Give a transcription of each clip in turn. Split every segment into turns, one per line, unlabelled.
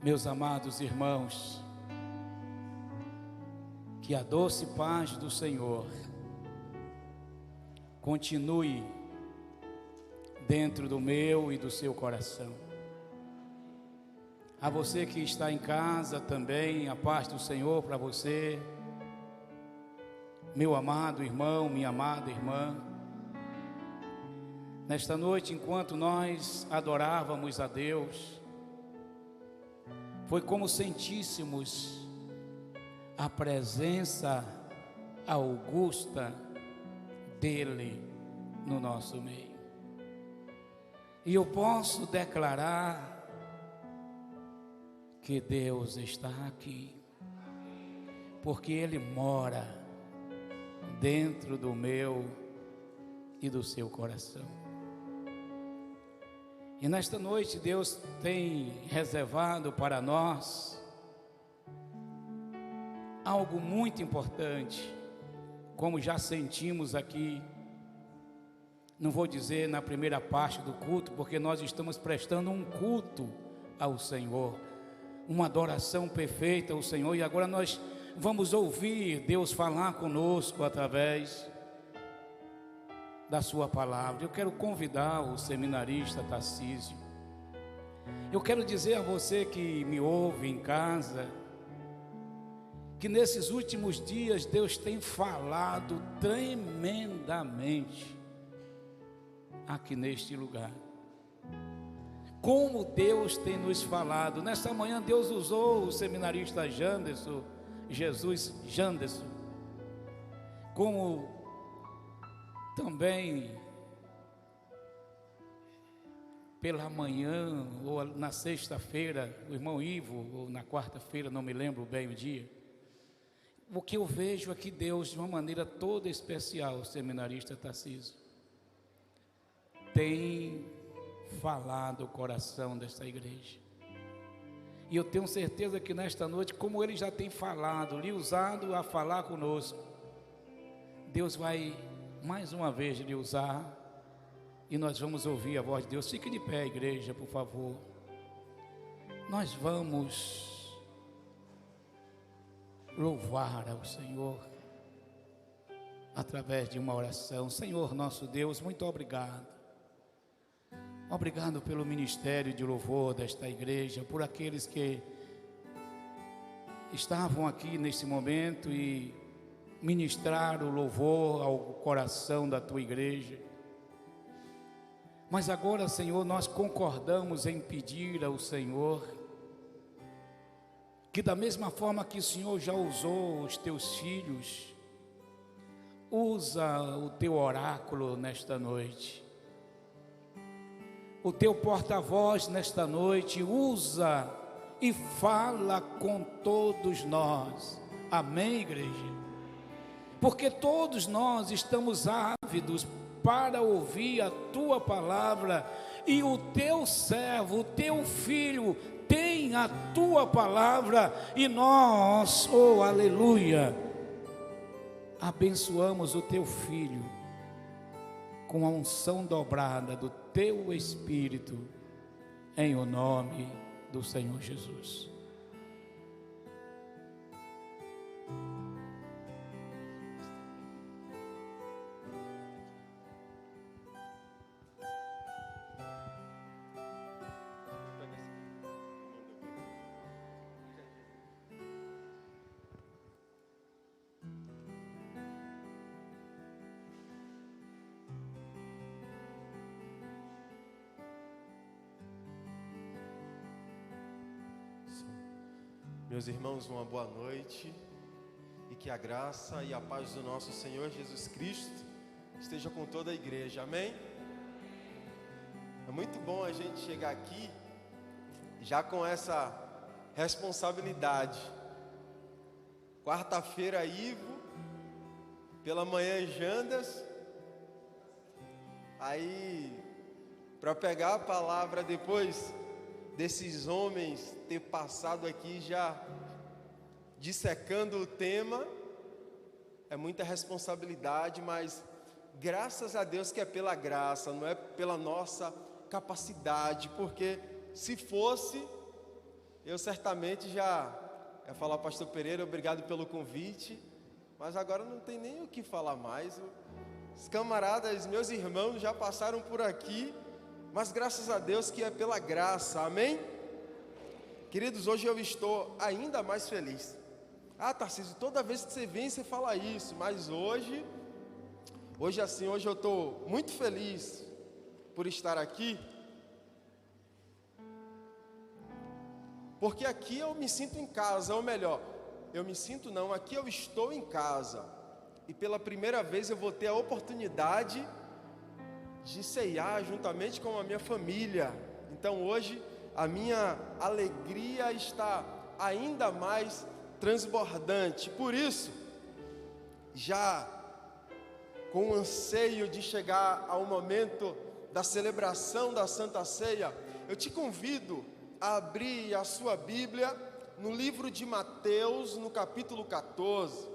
Meus amados irmãos, que a doce paz do Senhor continue dentro do meu e do seu coração. A você que está em casa também, a paz do Senhor para você, meu amado irmão, minha amada irmã. Nesta noite, enquanto nós adorávamos a Deus, foi como sentíssemos a presença augusta dele no nosso meio. E eu posso declarar que Deus está aqui, porque Ele mora dentro do meu e do seu coração. E nesta noite Deus tem reservado para nós algo muito importante, como já sentimos aqui. Não vou dizer na primeira parte do culto, porque nós estamos prestando um culto ao Senhor, uma adoração perfeita ao Senhor, e agora nós vamos ouvir Deus falar conosco através da sua palavra. Eu quero convidar o seminarista Tarcísio. Eu quero dizer a você que me ouve em casa, que nesses últimos dias Deus tem falado tremendamente aqui neste lugar. Como Deus tem nos falado. Nessa manhã Deus usou o seminarista Janderson, como também pela manhã, ou na sexta-feira, o irmão Ivo, ou na quarta-feira, não me lembro bem o dia. O que eu vejo aqui, Deus, de uma maneira toda especial, o seminarista Tarcísio tem falado o coração desta igreja. E eu tenho certeza que nesta noite, como ele já tem falado, lhe usado a falar conosco, Deus vai mais uma vez lhe usar, e nós vamos ouvir a voz de Deus. Fique de pé, igreja, por favor. Nós vamos louvar ao Senhor através de uma oração. Senhor nosso Deus, muito obrigado. Obrigado pelo ministério de louvor desta igreja, por aqueles que estavam aqui nesse momento e ministraram louvor ao coração da tua igreja. Mas agora, Senhor, nós concordamos em pedir ao Senhor que, da mesma forma que o Senhor já usou os teus filhos, usa o teu oráculo nesta noite. O teu porta-voz nesta noite, usa e fala com todos nós. Amém, igreja? Porque todos nós estamos ávidos para ouvir a tua palavra, e o teu servo, o teu filho, tem a tua palavra, e nós, oh aleluia, abençoamos o teu filho com a unção dobrada do teu Espírito, em o nome do Senhor Jesus.
Meus irmãos, uma boa noite, e que a graça e a paz do nosso Senhor Jesus Cristo esteja com toda a igreja, amém? É muito bom a gente chegar aqui já com essa responsabilidade. Quarta-feira, Ivo, pela manhã, Jandas, aí para pegar a palavra depois desses homens ter passado aqui já dissecando o tema, é muita responsabilidade, mas graças a Deus que é pela graça, não é pela nossa capacidade, porque se fosse, Eu certamente já ia falar, pastor Pereira, obrigado pelo convite, mas agora não tem nem o que falar mais. Os camaradas, meus irmãos já passaram por aqui, mas graças a Deus que é pela graça, amém? Queridos, hoje eu estou ainda mais feliz. Tarcísio, toda vez que você vem você fala isso, mas hoje eu estou muito feliz por estar aqui, porque aqui eu me sinto em casa, ou melhor, aqui eu estou em casa, e pela primeira vez eu vou ter a oportunidade de ceiar juntamente com a minha família. Então hoje a minha alegria está ainda mais transbordante. Por isso, já com o anseio de chegar ao momento da celebração da Santa Ceia, eu te convido a abrir a sua Bíblia no livro de Mateus, no capítulo 14.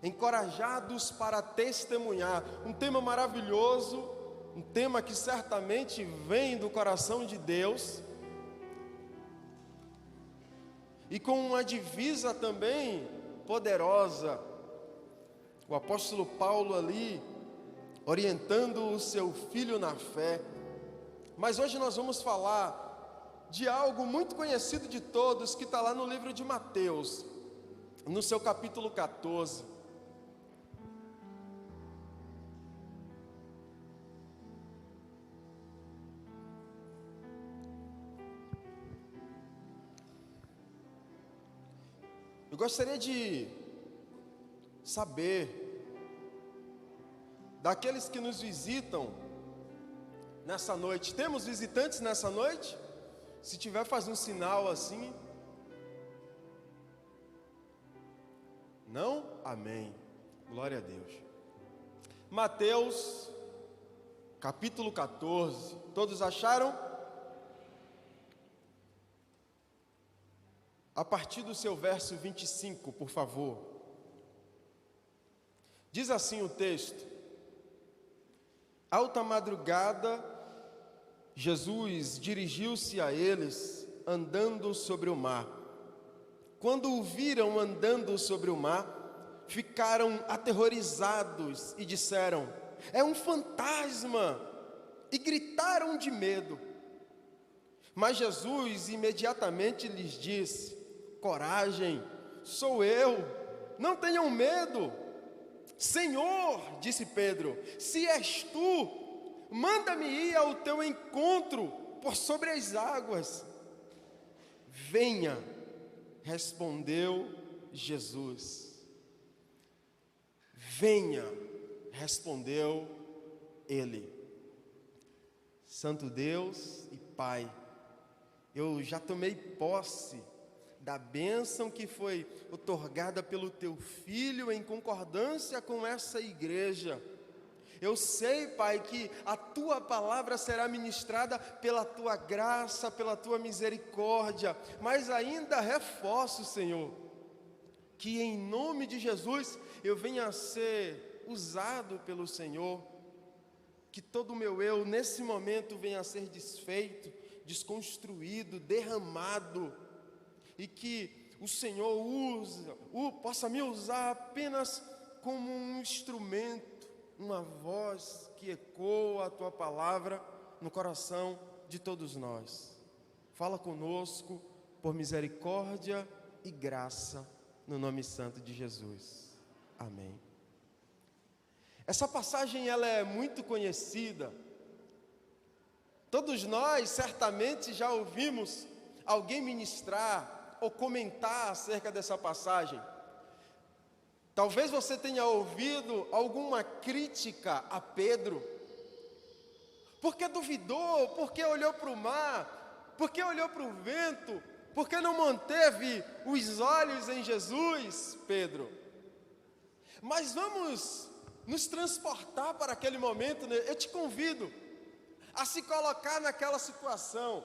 Encorajados para testemunhar, um tema maravilhoso, um tema que certamente vem do coração de Deus, e com uma divisa também poderosa, o apóstolo Paulo ali, orientando o seu filho na fé. Mas hoje nós vamos falar de algo muito conhecido de todos, que está lá no livro de Mateus, no seu capítulo 14. Eu gostaria de saber daqueles que nos visitam nessa noite. Temos visitantes nessa noite? Se tiver, faz um sinal assim. Não? Amém. Glória a Deus. Mateus, capítulo 14. Todos acharam? A partir do seu verso 25, por favor. Diz assim o texto: alta madrugada, Jesus dirigiu-se a eles, andando sobre o mar. Quando o viram andando sobre o mar, ficaram aterrorizados e disseram: é um fantasma! E gritaram de medo. Mas Jesus imediatamente lhes disse: coragem, sou eu, não tenham medo. Senhor, disse Pedro, se és tu, manda-me ir ao teu encontro por sobre as águas. Venha, respondeu Jesus. Venha, respondeu ele. Santo Deus e Pai, eu já tomei posse da bênção que foi outorgada pelo Teu Filho em concordância com essa igreja. Eu sei, Pai, que a Tua palavra será ministrada pela Tua graça, pela Tua misericórdia, mas ainda reforço, Senhor, que em nome de Jesus eu venha a ser usado pelo Senhor, que todo o meu eu nesse momento venha a ser desfeito, desconstruído, derramado, e que o Senhor possa me usar apenas como um instrumento, uma voz que ecoa a Tua palavra no coração de todos nós. Fala conosco por misericórdia e graça, no nome santo de Jesus. Amém. Essa passagem ela é muito conhecida. Todos nós certamente já ouvimos alguém ministrar ou comentar acerca dessa passagem. Talvez você tenha ouvido alguma crítica a Pedro, porque duvidou, porque olhou para o mar, porque olhou para o vento, porque não manteve os olhos em Jesus, Pedro. Mas vamos nos transportar para aquele momento, né? Eu te convido a se colocar naquela situação.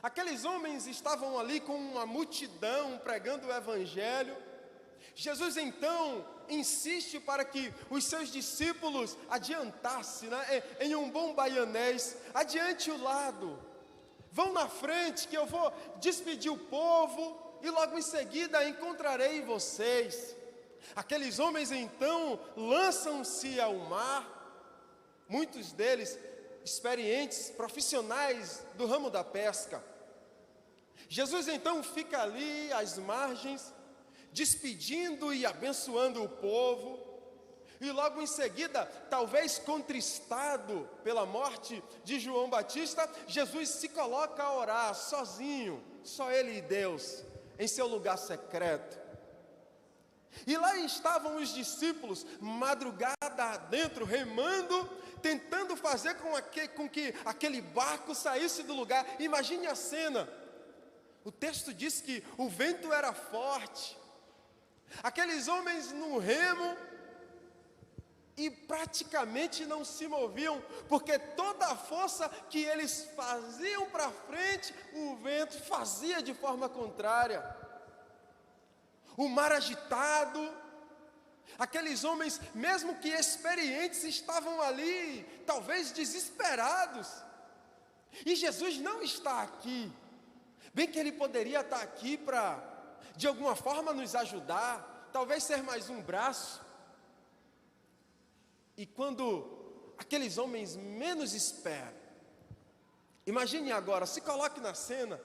Aqueles homens estavam ali com uma multidão pregando o Evangelho. Jesus então insiste para que os seus discípulos adiantassem, né? Em um bom baianês, adiante o lado. Vão na frente que eu vou despedir o povo e logo em seguida encontrarei vocês. Aqueles homens então lançam-se ao mar, muitos deles experientes, profissionais do ramo da pesca. Jesus então fica ali às margens, despedindo e abençoando o povo, e logo em seguida, talvez contristado pela morte de João Batista, Jesus se coloca a orar sozinho, só ele e Deus, em seu lugar secreto. E lá estavam os discípulos, madrugada adentro, remando, tentando fazer com que aquele barco saísse do lugar. Imagine a cena. O texto diz que o vento era forte, aqueles homens no remo, e praticamente não se moviam, porque toda a força que eles faziam para frente, o vento fazia de forma contrária. O mar agitado, aqueles homens, mesmo que experientes, estavam ali, talvez desesperados. E Jesus não está aqui. Bem que ele poderia estar aqui para, de alguma forma, nos ajudar, talvez ser mais um braço. E quando aqueles homens menos esperam, imagine agora, se coloque na cena,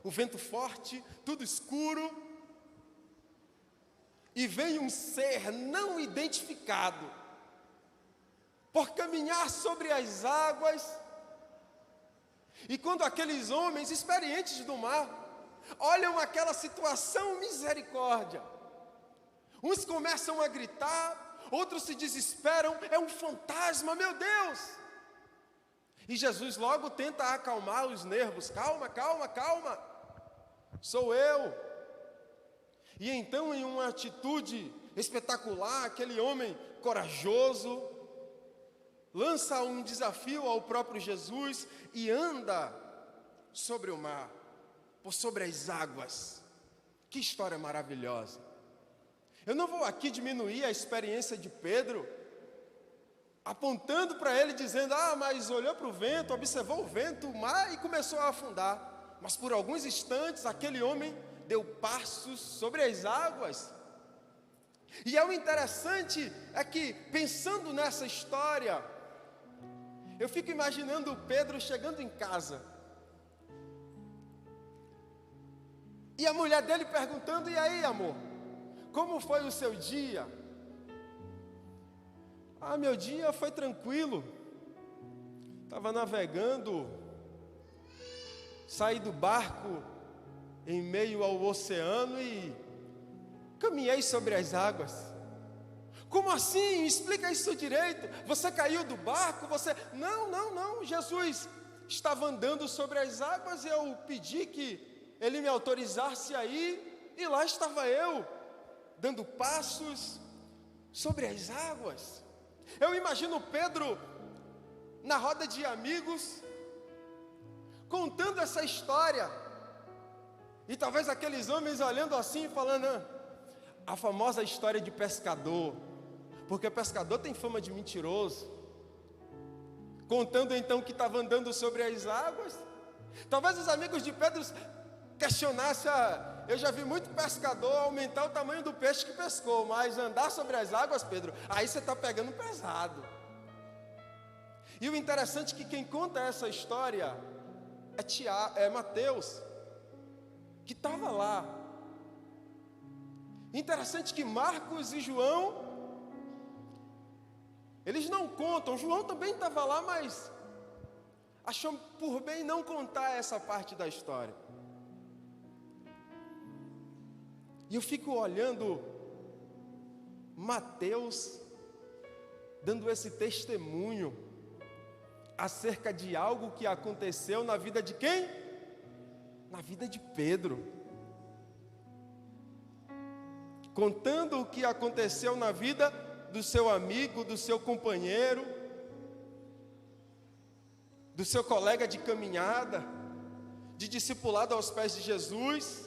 o vento forte, tudo escuro, e vem um ser não identificado, por caminhar sobre as águas, e quando aqueles homens experientes do mar, olham aquela situação, misericórdia, uns começam a gritar, outros se desesperam, é um fantasma, meu Deus! E Jesus logo tenta acalmar os nervos, calma, calma, calma, sou eu. E então, em uma atitude espetacular, aquele homem corajoso, lança um desafio ao próprio Jesus e anda sobre o mar, por sobre as águas. Que história maravilhosa! Eu não vou aqui diminuir a experiência de Pedro, apontando para ele, dizendo, mas olhou para o vento, observou o vento, o mar e começou a afundar. Mas por alguns instantes, aquele homem deu passos sobre as águas. E o interessante é que, pensando nessa história, eu fico imaginando Pedro chegando em casa, e a mulher dele perguntando, e aí, amor? Como foi o seu dia? Meu dia foi tranquilo. Estava navegando, saí do barco em meio ao oceano e caminhei sobre as águas. Como assim? Explica isso direito. Você caiu do barco? Não. Jesus estava andando sobre as águas e eu pedi que ele me autorizasse a ir, e lá estava eu, dando passos sobre as águas. Eu imagino Pedro na roda de amigos, contando essa história, e talvez aqueles homens olhando assim, falando, a famosa história de pescador, porque pescador tem fama de mentiroso, contando então que estava andando sobre as águas. Talvez os amigos de Pedro questionassem, eu já vi muito pescador aumentar o tamanho do peixe que pescou, mas andar sobre as águas, Pedro, aí você está pegando pesado. E o interessante é que quem conta essa história é Mateus, que estava lá. Interessante que Marcos e João, eles não contam. João também estava lá, mas achou por bem não contar essa parte da história. E eu fico olhando Mateus dando esse testemunho acerca de algo que aconteceu na vida de quem? Na vida de Pedro. Contando o que aconteceu na vida do seu amigo, do seu companheiro, do seu colega de caminhada, de discipulado aos pés de Jesus.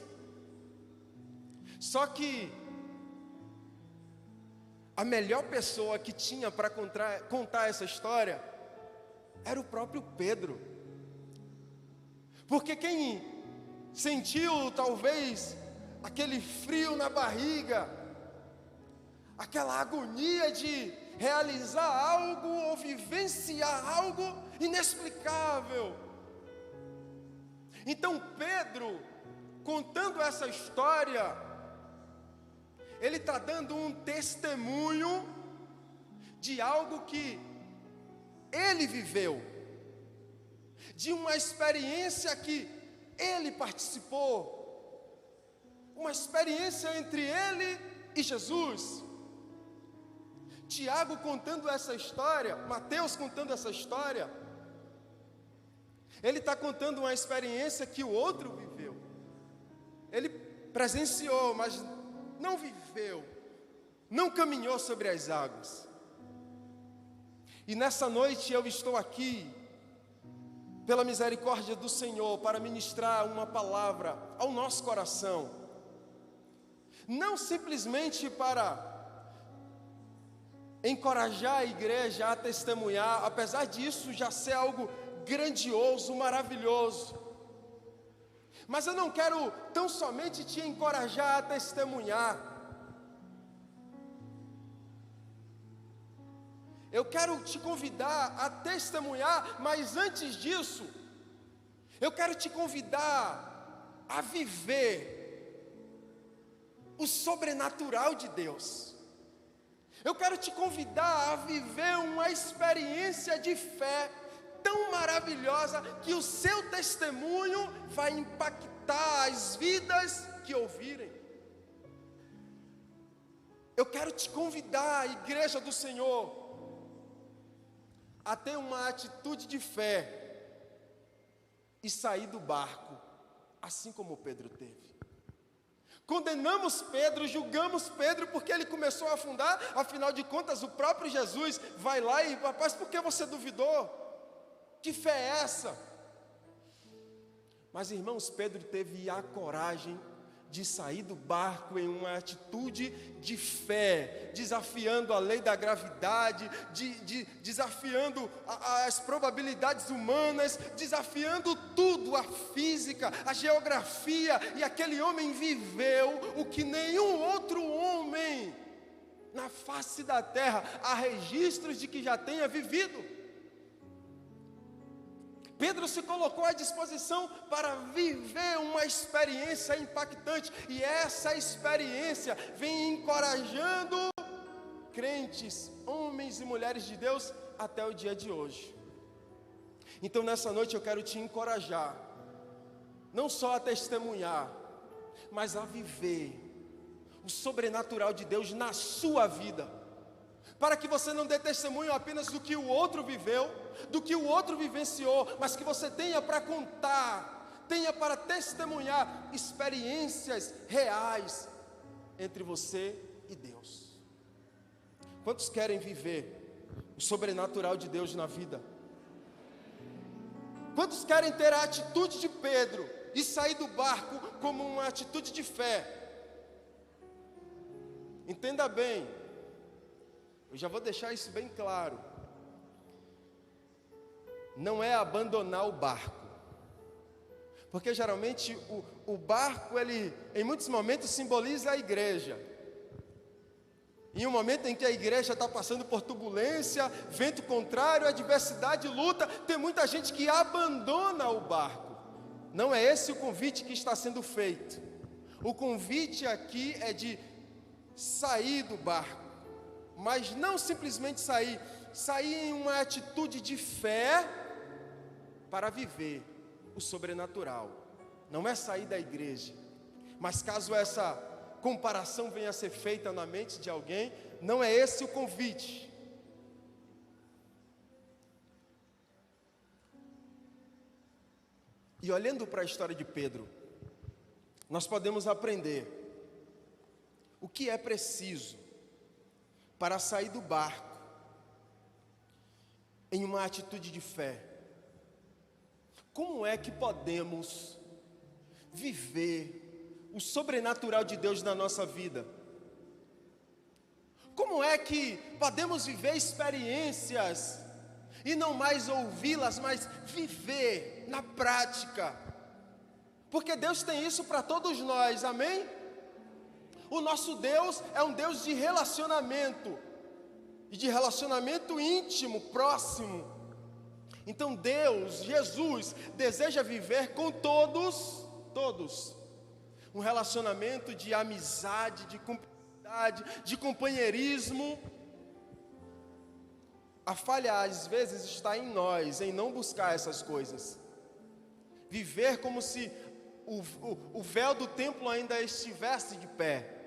Só que a melhor pessoa que tinha para contar essa história era o próprio Pedro. Porque quem sentiu talvez aquele frio na barriga, aquela agonia de realizar algo ou vivenciar algo inexplicável. Então Pedro, contando essa história, ele está dando um testemunho de algo que ele viveu, de uma experiência que ele participou, uma experiência entre ele e Jesus. Tiago contando essa história, Mateus contando essa história, ele está contando uma experiência que o outro viveu. Ele presenciou, mas não viveu, não caminhou sobre as águas. E nessa noite eu estou aqui, pela misericórdia do Senhor, para ministrar uma palavra ao nosso coração. Não simplesmente para encorajar a igreja a testemunhar, apesar disso já ser algo grandioso, maravilhoso. Mas eu não quero tão somente te encorajar a testemunhar. Eu quero te convidar a testemunhar, mas antes disso, eu quero te convidar a viver o sobrenatural de Deus. Eu quero te convidar a viver uma experiência de fé tão maravilhosa que o seu testemunho vai impactar as vidas que ouvirem. Eu quero te convidar, igreja do Senhor, a ter uma atitude de fé e sair do barco, assim como Pedro teve. Condenamos Pedro, julgamos Pedro porque ele começou a afundar. Afinal de contas, o próprio Jesus vai lá e, rapaz, por que você duvidou? Que fé é essa? Mas, irmãos, Pedro teve a coragem de sair do barco em uma atitude de fé, desafiando a lei da gravidade, desafiando as probabilidades humanas, desafiando tudo, a física, a geografia, e aquele homem viveu o que nenhum outro homem na face da terra há registros de que já tenha vivido. Pedro se colocou à disposição para viver uma experiência impactante, e essa experiência vem encorajando crentes, homens e mulheres de Deus, até o dia de hoje. Então nessa noite eu quero te encorajar, não só a testemunhar, mas a viver o sobrenatural de Deus na sua vida, para que você não dê testemunho apenas do que o outro viveu, do que o outro vivenciou, mas que você tenha para contar, tenha para testemunhar experiências reais entre você e Deus. Quantos querem viver o sobrenatural de Deus na vida? Quantos querem ter a atitude de Pedro e sair do barco como uma atitude de fé? Entenda bem, eu já vou deixar isso bem claro. Não é abandonar o barco, porque geralmente o barco, ele em muitos momentos simboliza a igreja. Em um momento em que a igreja está passando por turbulência, vento contrário, adversidade, luta, tem muita gente que abandona o barco. Não é esse o convite que está sendo feito. O convite aqui é de sair do barco, mas não simplesmente sair em uma atitude de fé para viver o sobrenatural. Não é sair da igreja, mas caso essa comparação venha a ser feita na mente de alguém, não é esse o convite. E olhando para a história de Pedro, nós podemos aprender o que é preciso para sair do barco em uma atitude de fé. Como é que podemos viver o sobrenatural de Deus na nossa vida? Como é que podemos viver experiências e não mais ouvi-las, mas viver na prática Porque Deus tem isso para todos nós, amém? O nosso Deus é um Deus de relacionamento, e de relacionamento íntimo, próximo. Então Deus, Jesus, deseja viver com todos, um relacionamento de amizade, de cumplicidade, de companheirismo. A falha às vezes está em nós, em não buscar essas coisas. Viver como se o véu do templo ainda estivesse de pé,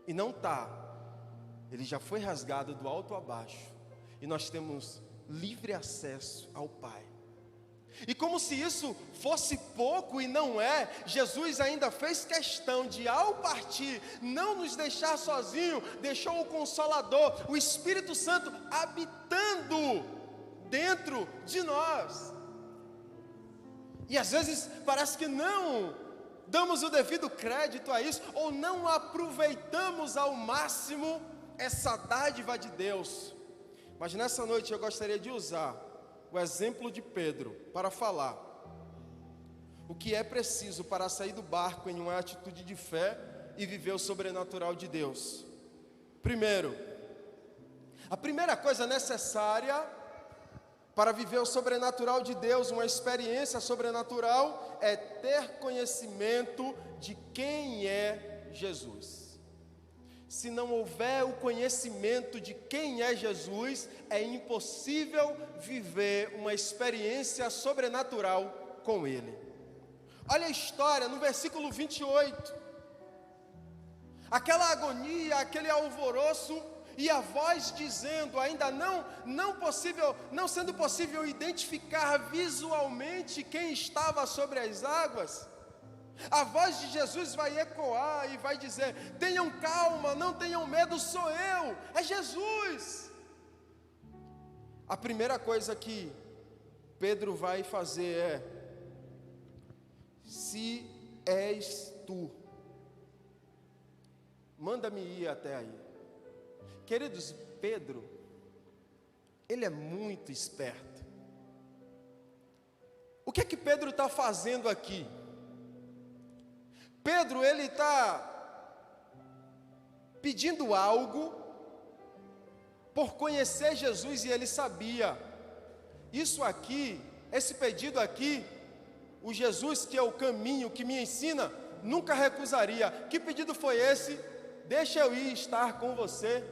e não está. Ele já foi rasgado do alto a baixo, e nós temos livre acesso ao Pai. E como se isso fosse pouco, e não é, Jesus ainda fez questão de, ao partir, não nos deixar sozinhos, deixou o Consolador, o Espírito Santo, habitando dentro de nós. E às vezes parece que não damos o devido crédito a isso, ou não aproveitamos ao máximo essa dádiva de Deus. Mas nessa noite eu gostaria de usar o exemplo de Pedro para falar o que é preciso para sair do barco em uma atitude de fé e viver o sobrenatural de Deus. Primeiro, a primeira coisa necessária para viver o sobrenatural de Deus, uma experiência sobrenatural, é ter conhecimento de quem é Jesus. Se não houver o conhecimento de quem é Jesus, é impossível viver uma experiência sobrenatural com Ele. Olha a história no versículo 28. Aquela agonia, aquele alvoroço, e a voz dizendo, ainda não sendo possível identificar visualmente quem estava sobre as águas, a voz de Jesus vai ecoar e vai dizer: tenham calma, não tenham medo, sou eu, é Jesus. A primeira coisa que Pedro vai fazer é: se és tu, manda-me ir até aí. Queridos, Pedro, ele é muito esperto. O que é que Pedro está fazendo aqui? Pedro, ele está pedindo algo por conhecer Jesus, e ele sabia. Isso aqui, esse pedido aqui, o Jesus que é o caminho, que me ensina, nunca recusaria. Que pedido foi esse? Deixa eu ir estar com você.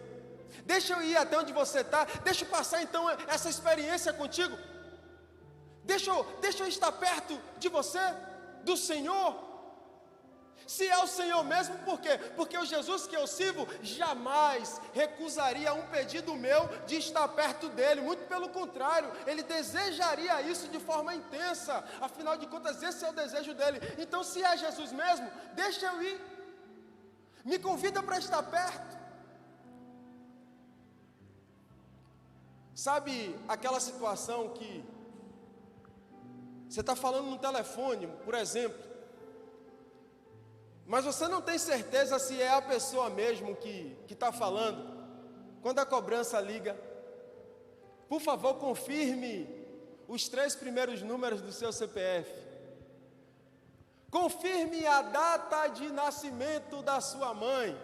Deixa eu ir até onde você está. Deixa eu passar então essa experiência contigo. Deixa eu estar perto de você, do Senhor. Se é o Senhor mesmo, por quê? Porque o Jesus que eu sirvo jamais recusaria um pedido meu de estar perto dele. Muito pelo contrário, ele desejaria isso de forma intensa. Afinal de contas, esse é o desejo dele. Então, se é Jesus mesmo, deixa eu ir. Me convida para estar perto. Sabe aquela situação que você está falando no telefone, por exemplo, mas você não tem certeza se é a pessoa mesmo que está falando? Quando a cobrança liga: por favor, confirme os 3 primeiros números do seu CPF. Confirme a data de nascimento da sua mãe.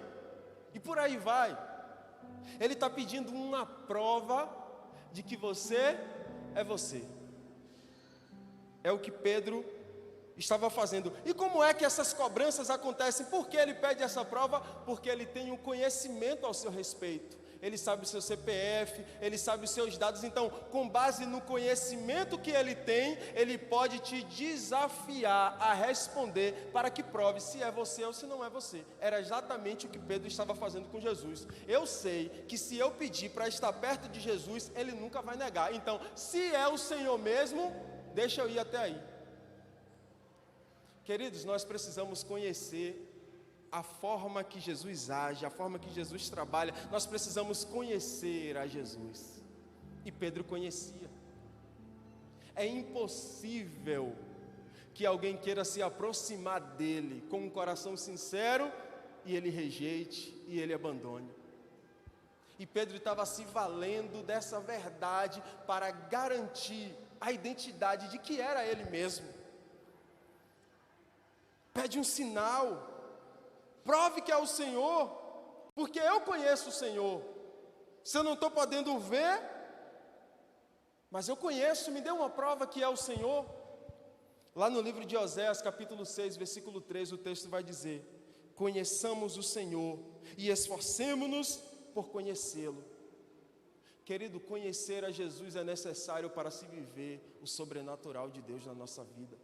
E por aí vai. Ele está pedindo uma prova de que você é você. É o que Pedro estava fazendo. E como é que essas cobranças acontecem? Por que ele pede essa prova? Porque ele tem um conhecimento ao seu respeito. Ele sabe o seu CPF, ele sabe os seus dados. Então, com base no conhecimento que ele tem, ele pode te desafiar a responder para que prove se é você ou se não é você. Era exatamente o que Pedro estava fazendo com Jesus. Eu sei que se eu pedir para estar perto de Jesus, ele nunca vai negar. Então, se é o Senhor mesmo, deixa eu ir até aí. Queridos, nós precisamos conhecer a forma que Jesus age, a forma que Jesus trabalha. Nós precisamos conhecer a Jesus. E Pedro conhecia. É impossível que alguém queira se aproximar dele com um coração sincero e ele rejeite e ele abandone. E Pedro estava se valendo dessa verdade para garantir a identidade de que era ele mesmo. Pede um sinal. Prove que é o Senhor, porque eu conheço o Senhor. Se eu não estou podendo ver, mas eu conheço, me dê uma prova que é o Senhor. Lá no livro de Oséias, capítulo 6, versículo 3, o texto vai dizer: conheçamos o Senhor e esforcemo-nos por conhecê-lo. Querido, conhecer a Jesus é necessário para se viver o sobrenatural de Deus na nossa vida.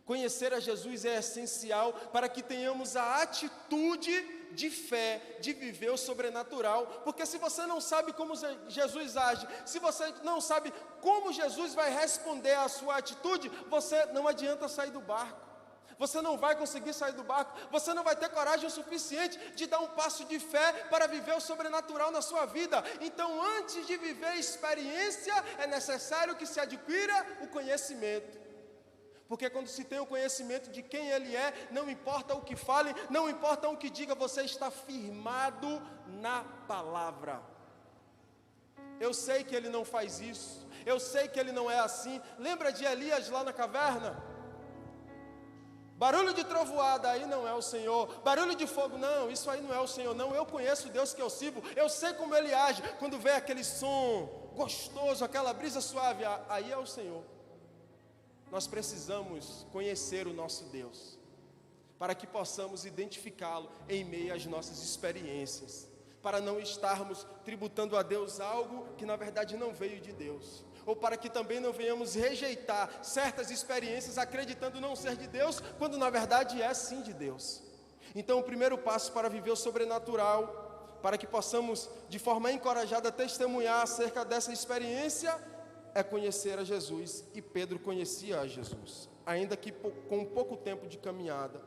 Conhecer a Jesus é essencial para que tenhamos a atitude de fé, de viver o sobrenatural, porque se você não sabe como Jesus age, se você não sabe como Jesus vai responder à sua atitude, você não adianta sair do barco, você não vai conseguir sair do barco, você não vai ter coragem o suficiente de dar um passo de fé para viver o sobrenatural na sua vida. Então, antes de viver a experiência, é necessário que se adquira o conhecimento. Porque quando se tem o conhecimento de quem Ele é, não importa o que fale, não importa o que diga, você está firmado na palavra. Eu sei que Ele não faz isso, eu sei que Ele não é assim. Lembra de Elias lá na caverna? Barulho de trovoada, aí não é o Senhor. Barulho de fogo, não, isso aí não é o Senhor, não. Eu conheço o Deus que eu sirvo, eu sei como Ele age. Quando vem aquele som gostoso, aquela brisa suave, aí é o Senhor. Nós precisamos conhecer o nosso Deus, para que possamos identificá-lo em meio às nossas experiências, para não estarmos tributando a Deus algo que na verdade não veio de Deus, ou para que também não venhamos rejeitar certas experiências acreditando não ser de Deus, quando na verdade é sim de Deus. Então o primeiro passo para viver o sobrenatural, para que possamos de forma encorajada testemunhar acerca dessa experiência, é conhecer a Jesus, e Pedro conhecia a Jesus, ainda que com pouco tempo de caminhada.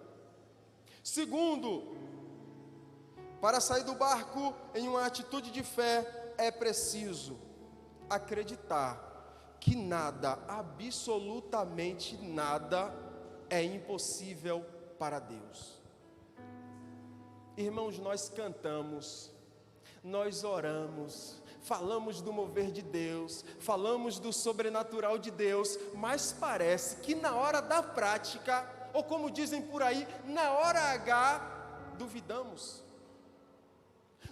Segundo, para sair do barco em uma atitude de fé, é preciso acreditar que nada, absolutamente nada, é impossível para Deus. Irmãos, nós cantamos, nós oramos, falamos do mover de Deus, falamos do sobrenatural de Deus, mas parece que na hora da prática, ou como dizem por aí, na hora H, duvidamos.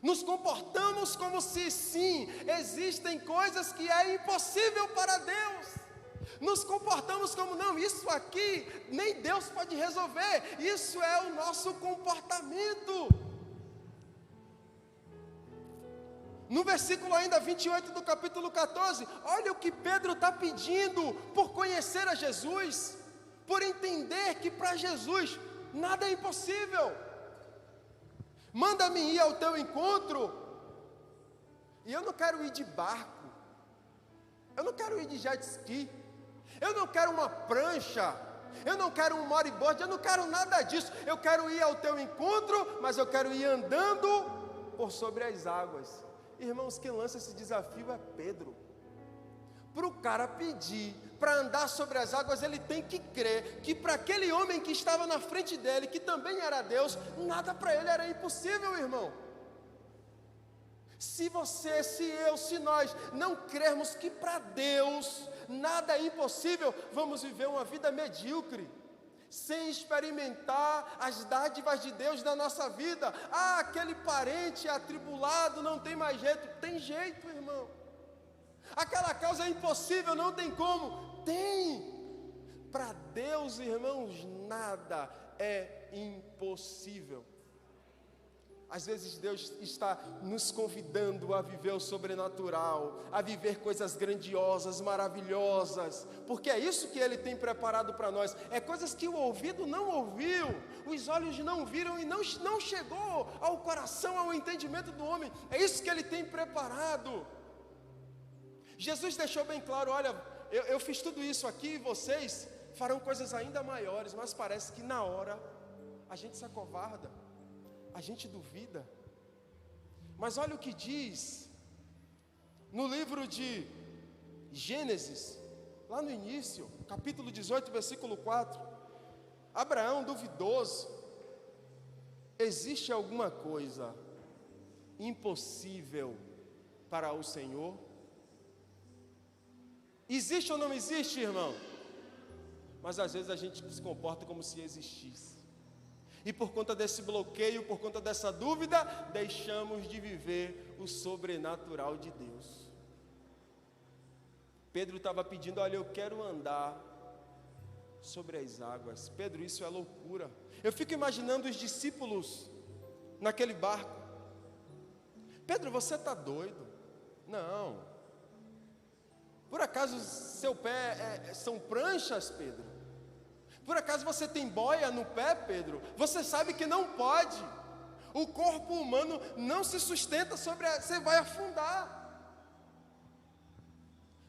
Nos comportamos como se sim, existem coisas que é impossível para Deus. Nos comportamos como não, isso aqui nem Deus pode resolver, isso é o nosso comportamento. No versículo ainda 28 do capítulo 14, olha o que Pedro está pedindo por conhecer a Jesus, por entender que para Jesus nada é impossível. Manda-me ir ao teu encontro, e eu não quero ir de barco, eu não quero ir de jet ski, eu não quero uma prancha, eu não quero um bodyboard, eu não quero nada disso, eu quero ir ao teu encontro, mas eu quero ir andando por sobre as águas. Irmãos, quem lança esse desafio é Pedro. Para o cara pedir para andar sobre as águas, ele tem que crer que para aquele homem que estava na frente dele, que também era Deus, nada para ele era impossível, irmão. Se você, se eu, se nós não crermos que para Deus nada é impossível, vamos viver uma vida medíocre, sem experimentar as dádivas de Deus na nossa vida. Ah, aquele parente atribulado não tem mais jeito. Tem jeito, irmão. Aquela causa é impossível, não tem como. Tem. Para Deus, irmãos, nada é impossível. Às vezes Deus está nos convidando a viver o sobrenatural, a viver coisas grandiosas, maravilhosas, porque é isso que Ele tem preparado para nós. É coisas que o ouvido não ouviu, os olhos não viram e não chegou ao coração, ao entendimento do homem. É isso que Ele tem preparado. Jesus deixou bem claro, olha, eu fiz tudo isso aqui e vocês farão coisas ainda maiores, mas parece que na hora a gente se acovarda. A gente duvida. Mas olha o que diz no livro de Gênesis, lá no início, capítulo 18, versículo 4. Abraão duvidoso. Existe alguma coisa impossível para o Senhor? Existe ou não existe, irmão? mas às vezes a gente se comporta como se existisse. E por conta desse bloqueio, por conta dessa dúvida, deixamos de viver o sobrenatural de Deus. Pedro estava pedindo: olha, eu quero andar sobre as águas. Pedro, isso é loucura. Eu fico imaginando os discípulos naquele barco. Pedro, você está doido? Não. Por acaso seu pé são pranchas, Pedro? Por acaso você tem boia no pé, Pedro? Você sabe que não pode. O corpo humano não se sustenta sobre você vai afundar.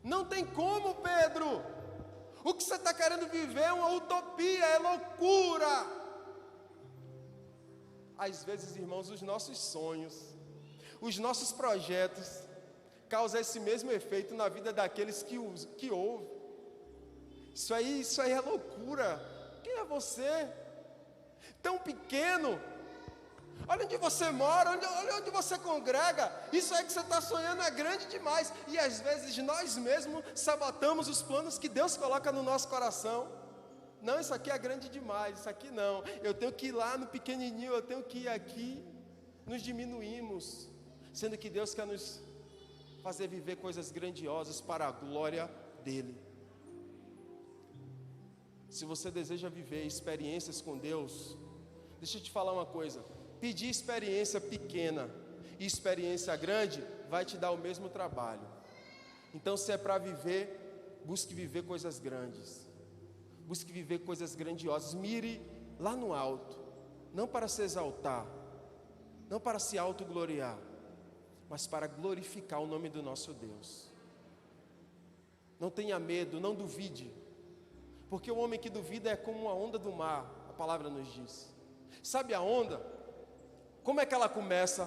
Não tem como, Pedro. O que você está querendo viver é uma utopia, é loucura. Às vezes, irmãos, os nossos sonhos, os nossos projetos causam esse mesmo efeito na vida daqueles que ouvem. Isso aí é loucura. Quem é você? Tão pequeno. Olha onde você mora, olha onde você congrega. Isso aí que você está sonhando é grande demais. E às vezes nós mesmos sabotamos os planos que Deus coloca no nosso coração. Não, isso aqui é grande demais, isso aqui não. Eu tenho que ir lá no pequenininho, eu tenho que ir aqui. Nos diminuímos, sendo que Deus quer nos fazer viver coisas grandiosas para a glória dEle. Se você deseja viver experiências com Deus, deixa eu te falar uma coisa: pedir experiência pequena e experiência grande vai te dar o mesmo trabalho. Então, se é para viver, busque viver coisas grandes, busque viver coisas grandiosas. Mire lá no alto, não para se exaltar, não para se autogloriar, mas para glorificar o nome do nosso Deus. Não tenha medo, não duvide, porque o homem que duvida é como uma onda do mar, a palavra nos diz. Sabe a onda? Como é que ela começa?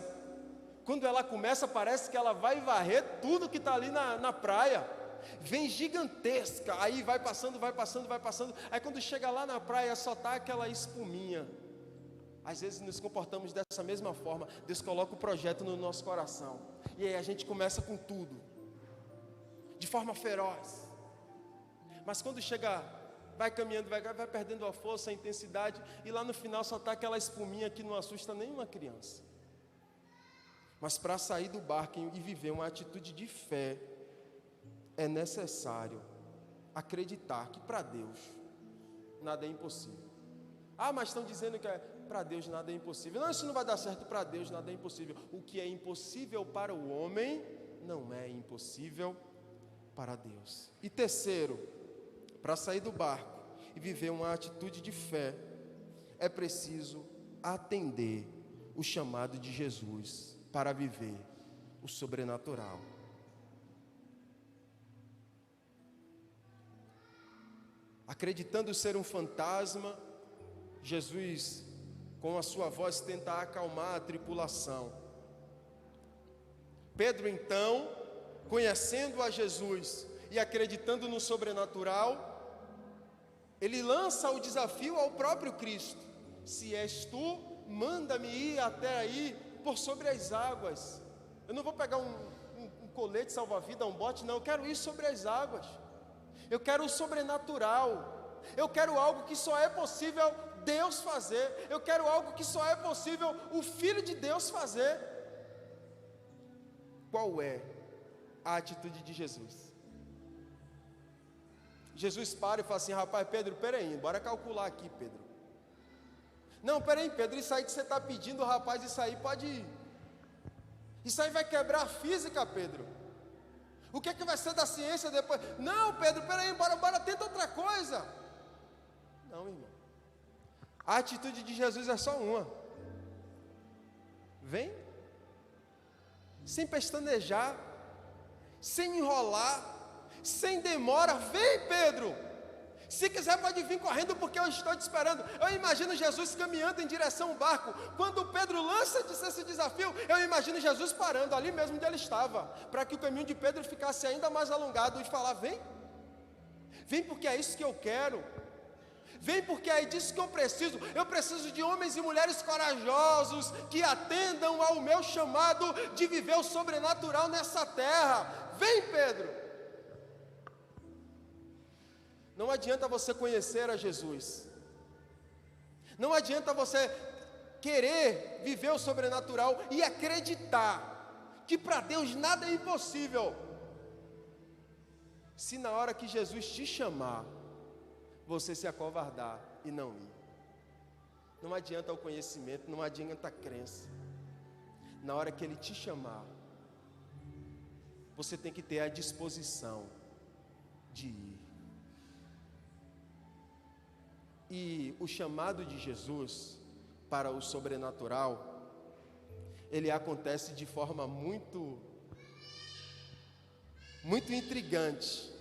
Quando ela começa, parece que ela vai varrer tudo que está ali na praia. Vem gigantesca, aí vai passando. Aí quando chega lá na praia, só está aquela espuminha. Às vezes nos comportamos dessa mesma forma. Deus coloca o projeto no nosso coração, e aí a gente começa com tudo, de forma feroz. Mas quando chega, vai caminhando, vai perdendo a força, a intensidade, e lá no final só está aquela espuminha que não assusta nenhuma criança. Mas para sair do barco e viver uma atitude de fé, é necessário acreditar que para Deus nada é impossível. Ah, mas estão dizendo que para Deus nada é impossível. Não, isso não vai dar certo. Para Deus nada é impossível. O que é impossível para o homem não é impossível para Deus. E terceiro, para sair do barco e viver uma atitude de fé, é preciso atender o chamado de Jesus para viver o sobrenatural. Acreditando ser um fantasma, Jesus, com a sua voz, tenta acalmar a tripulação. Pedro, então, conhecendo a Jesus e acreditando no sobrenatural, ele lança o desafio ao próprio Cristo: se és tu, manda-me ir até aí por sobre as águas. Eu não vou pegar um colete salva-vida, um bote, não. Eu quero ir sobre as águas. Eu quero o sobrenatural. Eu quero algo que só é possível Deus fazer. Eu quero algo que só é possível o Filho de Deus fazer. Qual é a atitude de Jesus? Jesus para e fala assim: rapaz, Pedro, peraí, bora calcular aqui, Pedro. Não, peraí, Pedro, isso aí que você está pedindo, rapaz, isso aí pode ir. Isso aí vai quebrar a física, Pedro. O que é que vai ser da ciência depois? Não, Pedro, peraí, bora, tenta outra coisa. Não, irmão. A atitude de Jesus é só uma: vem, sem pestanejar, sem enrolar, sem demora. Vem, Pedro. Se quiser pode vir correndo, porque eu estou te esperando. Eu imagino Jesus caminhando em direção ao barco. Quando Pedro lança esse desafio, eu imagino Jesus parando ali mesmo onde ele estava, para que o caminho de Pedro ficasse ainda mais alongado, e falar: vem, vem, porque é isso que eu quero. Vem, porque é disso que eu preciso. Eu preciso de homens e mulheres corajosos que atendam ao meu chamado de viver o sobrenatural nessa terra. Vem, Pedro. Não adianta você conhecer a Jesus. Não adianta você querer viver o sobrenatural e acreditar que para Deus nada é impossível, se na hora que Jesus te chamar, você se acovardar e não ir. Não adianta o conhecimento, não adianta a crença. Na hora que Ele te chamar, você tem que ter a disposição de ir. E o chamado de Jesus para o sobrenatural, ele acontece de forma muito intrigante.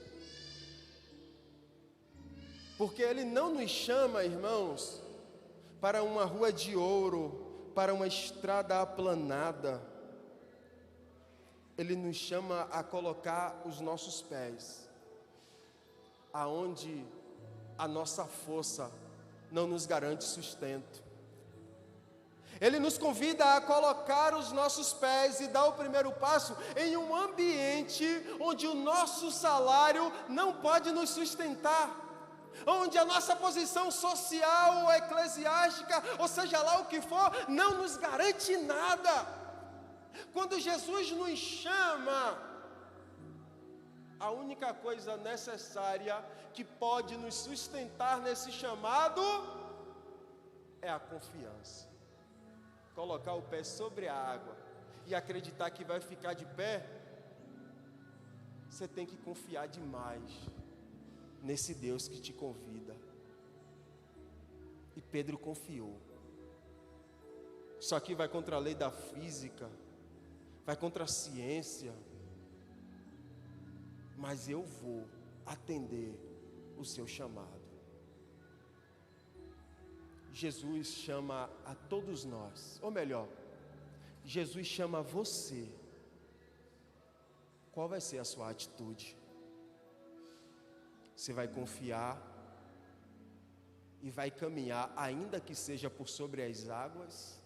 Porque Ele não nos chama, irmãos, para uma rua de ouro, para uma estrada aplanada. Ele nos chama a colocar os nossos pés aonde a nossa força não nos garante sustento. Ele nos convida a colocar os nossos pés e dar o primeiro passo em um ambiente onde o nosso salário não pode nos sustentar, onde a nossa posição social ou eclesiástica, ou seja lá o que for, não nos garante nada. Quando Jesus nos chama, a única coisa necessária que pode nos sustentar nesse chamado é a confiança. Colocar o pé sobre a água e acreditar que vai ficar de pé, você tem que confiar demais nesse Deus que te convida. E Pedro confiou. Isso aqui vai contra a lei da física, vai contra a ciência, mas eu vou atender o seu chamado. Jesus chama a todos nós, ou melhor, Jesus chama você. Qual vai ser a sua atitude? Você vai confiar e vai caminhar, ainda que seja por sobre as águas?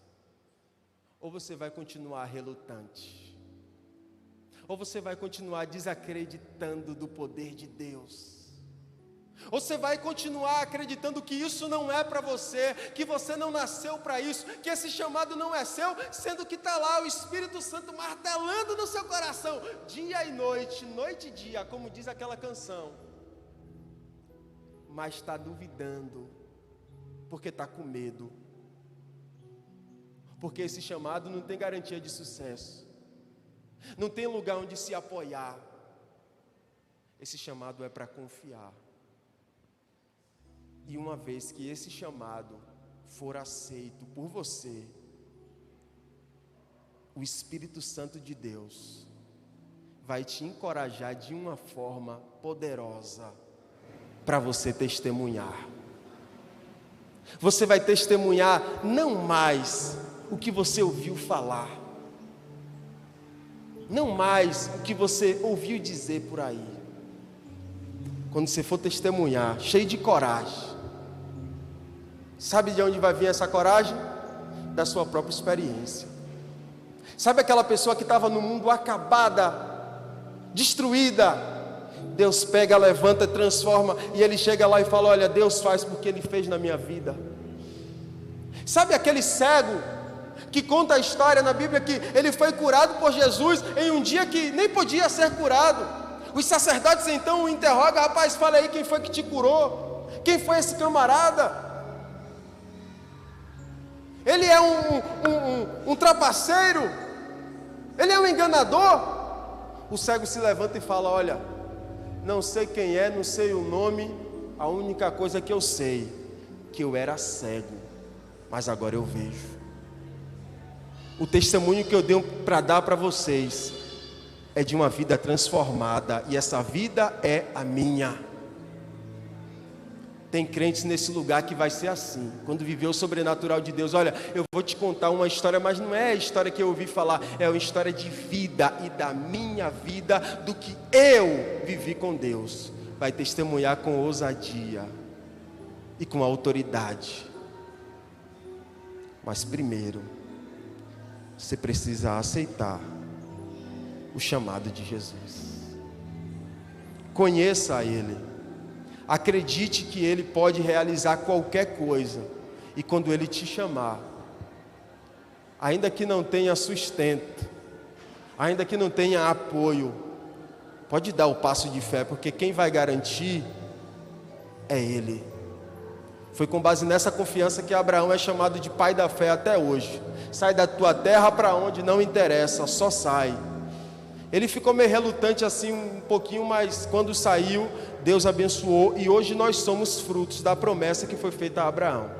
Ou você vai continuar relutante? Ou você vai continuar desacreditando do poder de Deus? Ou você vai continuar acreditando que isso não é para você, que você não nasceu para isso, que esse chamado não é seu, sendo que está lá o Espírito Santo martelando no seu coração, dia e noite, noite e dia, como diz aquela canção, mas está duvidando, porque está com medo, porque esse chamado não tem garantia de sucesso, não tem lugar onde se apoiar. Esse chamado é para confiar. E uma vez que esse chamado for aceito por você, o Espírito Santo de Deus vai te encorajar de uma forma poderosa para você testemunhar. Você vai testemunhar não mais o que você ouviu falar, não mais o que você ouviu dizer por aí. Quando você for testemunhar, cheio de coragem, sabe de onde vai vir essa coragem? Da sua própria experiência. Sabe aquela pessoa que estava no mundo acabada, destruída? Deus pega, levanta, transforma, e ele chega lá e fala: olha, Deus faz porque Ele fez na minha vida. Sabe aquele cego que conta a história na Bíblia que ele foi curado por Jesus em um dia que nem podia ser curado? Os sacerdotes então o interrogam: rapaz, fala aí, quem foi que te curou? Quem foi esse camarada? Ele é um trapaceiro? Ele é um enganador? O cego se levanta e fala: olha, não sei quem é, não sei o nome, a única coisa que eu sei, que eu era cego, mas agora eu vejo. O testemunho que eu dei para dar para vocês é de uma vida transformada, e essa vida é a minha. Tem crentes nesse lugar que vai ser assim, quando viver o sobrenatural de Deus. Olha, eu vou te contar uma história, mas não é a história que eu ouvi falar, é uma história de vida e da minha vida, do que eu vivi com Deus. Vai testemunhar com ousadia e com autoridade. Mas primeiro, você precisa aceitar o chamado de Jesus. Conheça a Ele, Acredite que Ele pode realizar qualquer coisa. E quando Ele te chamar, ainda que não tenha sustento, ainda que não tenha apoio, pode dar o passo de fé, porque quem vai garantir é Ele. Foi com base nessa confiança que Abraão é chamado de pai da fé até hoje. Sai da tua terra para onde não interessa, só sai. Ele ficou meio relutante assim um pouquinho, mas quando saiu, Deus abençoou e hoje nós somos frutos da promessa que foi feita a Abraão.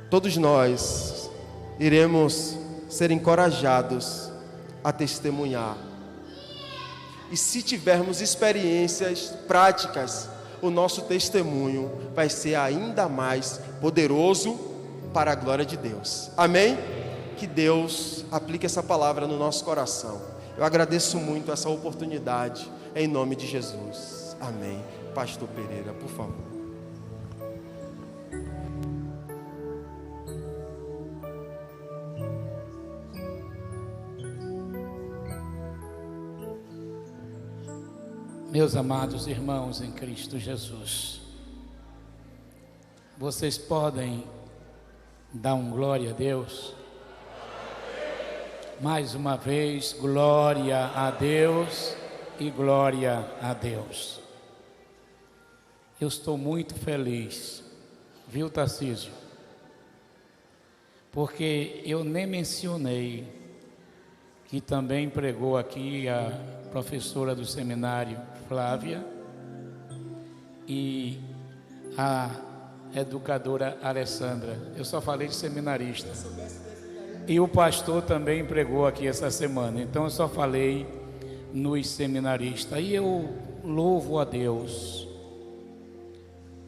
Todos nós iremos ser encorajados a testemunhar. E se tivermos experiências práticas, o nosso testemunho vai ser ainda mais poderoso para a glória de Deus. Amém? Que Deus aplique essa palavra no nosso coração. Eu agradeço muito essa oportunidade, em nome de Jesus. Amém. Pastor Pereira, por favor.
Meus amados irmãos em Cristo Jesus, vocês podem dar um glória a Deus? Mais uma vez, glória a Deus e glória a Deus. Eu estou muito feliz, viu, Tarcísio? Porque eu nem mencionei que também pregou aqui a professora do seminário, Flávia, e a educadora Alessandra. Eu só falei de seminarista. E o pastor também pregou aqui essa semana. Então eu só falei nos seminaristas. E eu louvo a Deus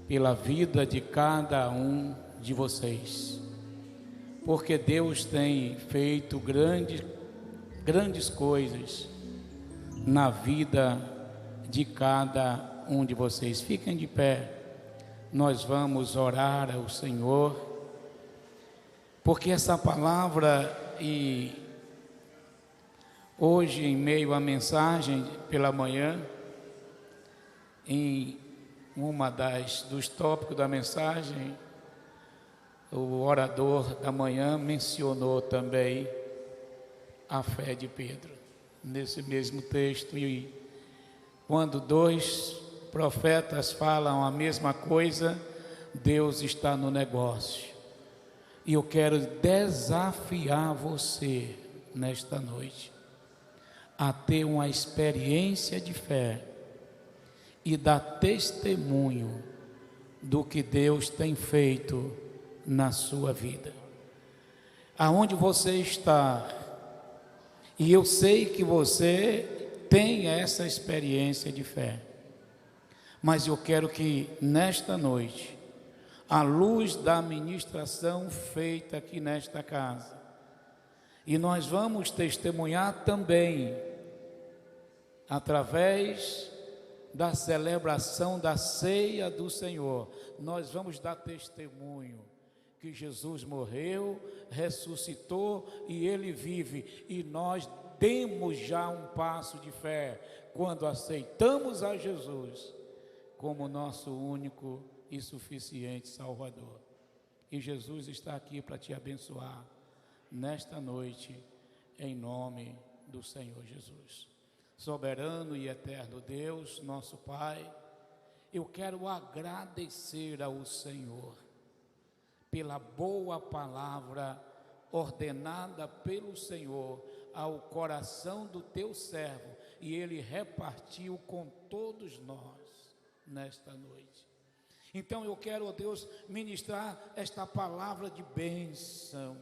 pela vida de cada um de vocês. Porque Deus tem feito grandes coisas na vida de cada um de vocês. Fiquem de pé, nós vamos orar ao Senhor, porque essa palavra, e hoje em meio à mensagem pela manhã, em uma dos tópicos da mensagem, o orador da manhã mencionou também a fé de Pedro, nesse mesmo texto. E quando dois profetas falam a mesma coisa, Deus está no negócio. E eu quero desafiar você nesta noite a ter uma experiência de fé e dar testemunho do que Deus tem feito na sua vida. Aonde você está, e eu sei que você tem essa experiência de fé, mas eu quero que nesta noite, à luz da ministração feita aqui nesta casa, e nós vamos testemunhar também através da celebração da ceia do Senhor, nós vamos dar testemunho que Jesus morreu, ressuscitou e Ele vive, e nós demos já um passo de fé quando aceitamos a Jesus como nosso único e suficiente Salvador. E Jesus está aqui para te abençoar nesta noite, em nome do Senhor Jesus. Soberano e eterno Deus, nosso Pai, eu quero agradecer ao Senhor pela boa palavra ordenada pelo Senhor ao coração do teu servo, e ele repartiu com todos nós nesta noite. Então eu quero, ó Deus, ministrar esta palavra de bênção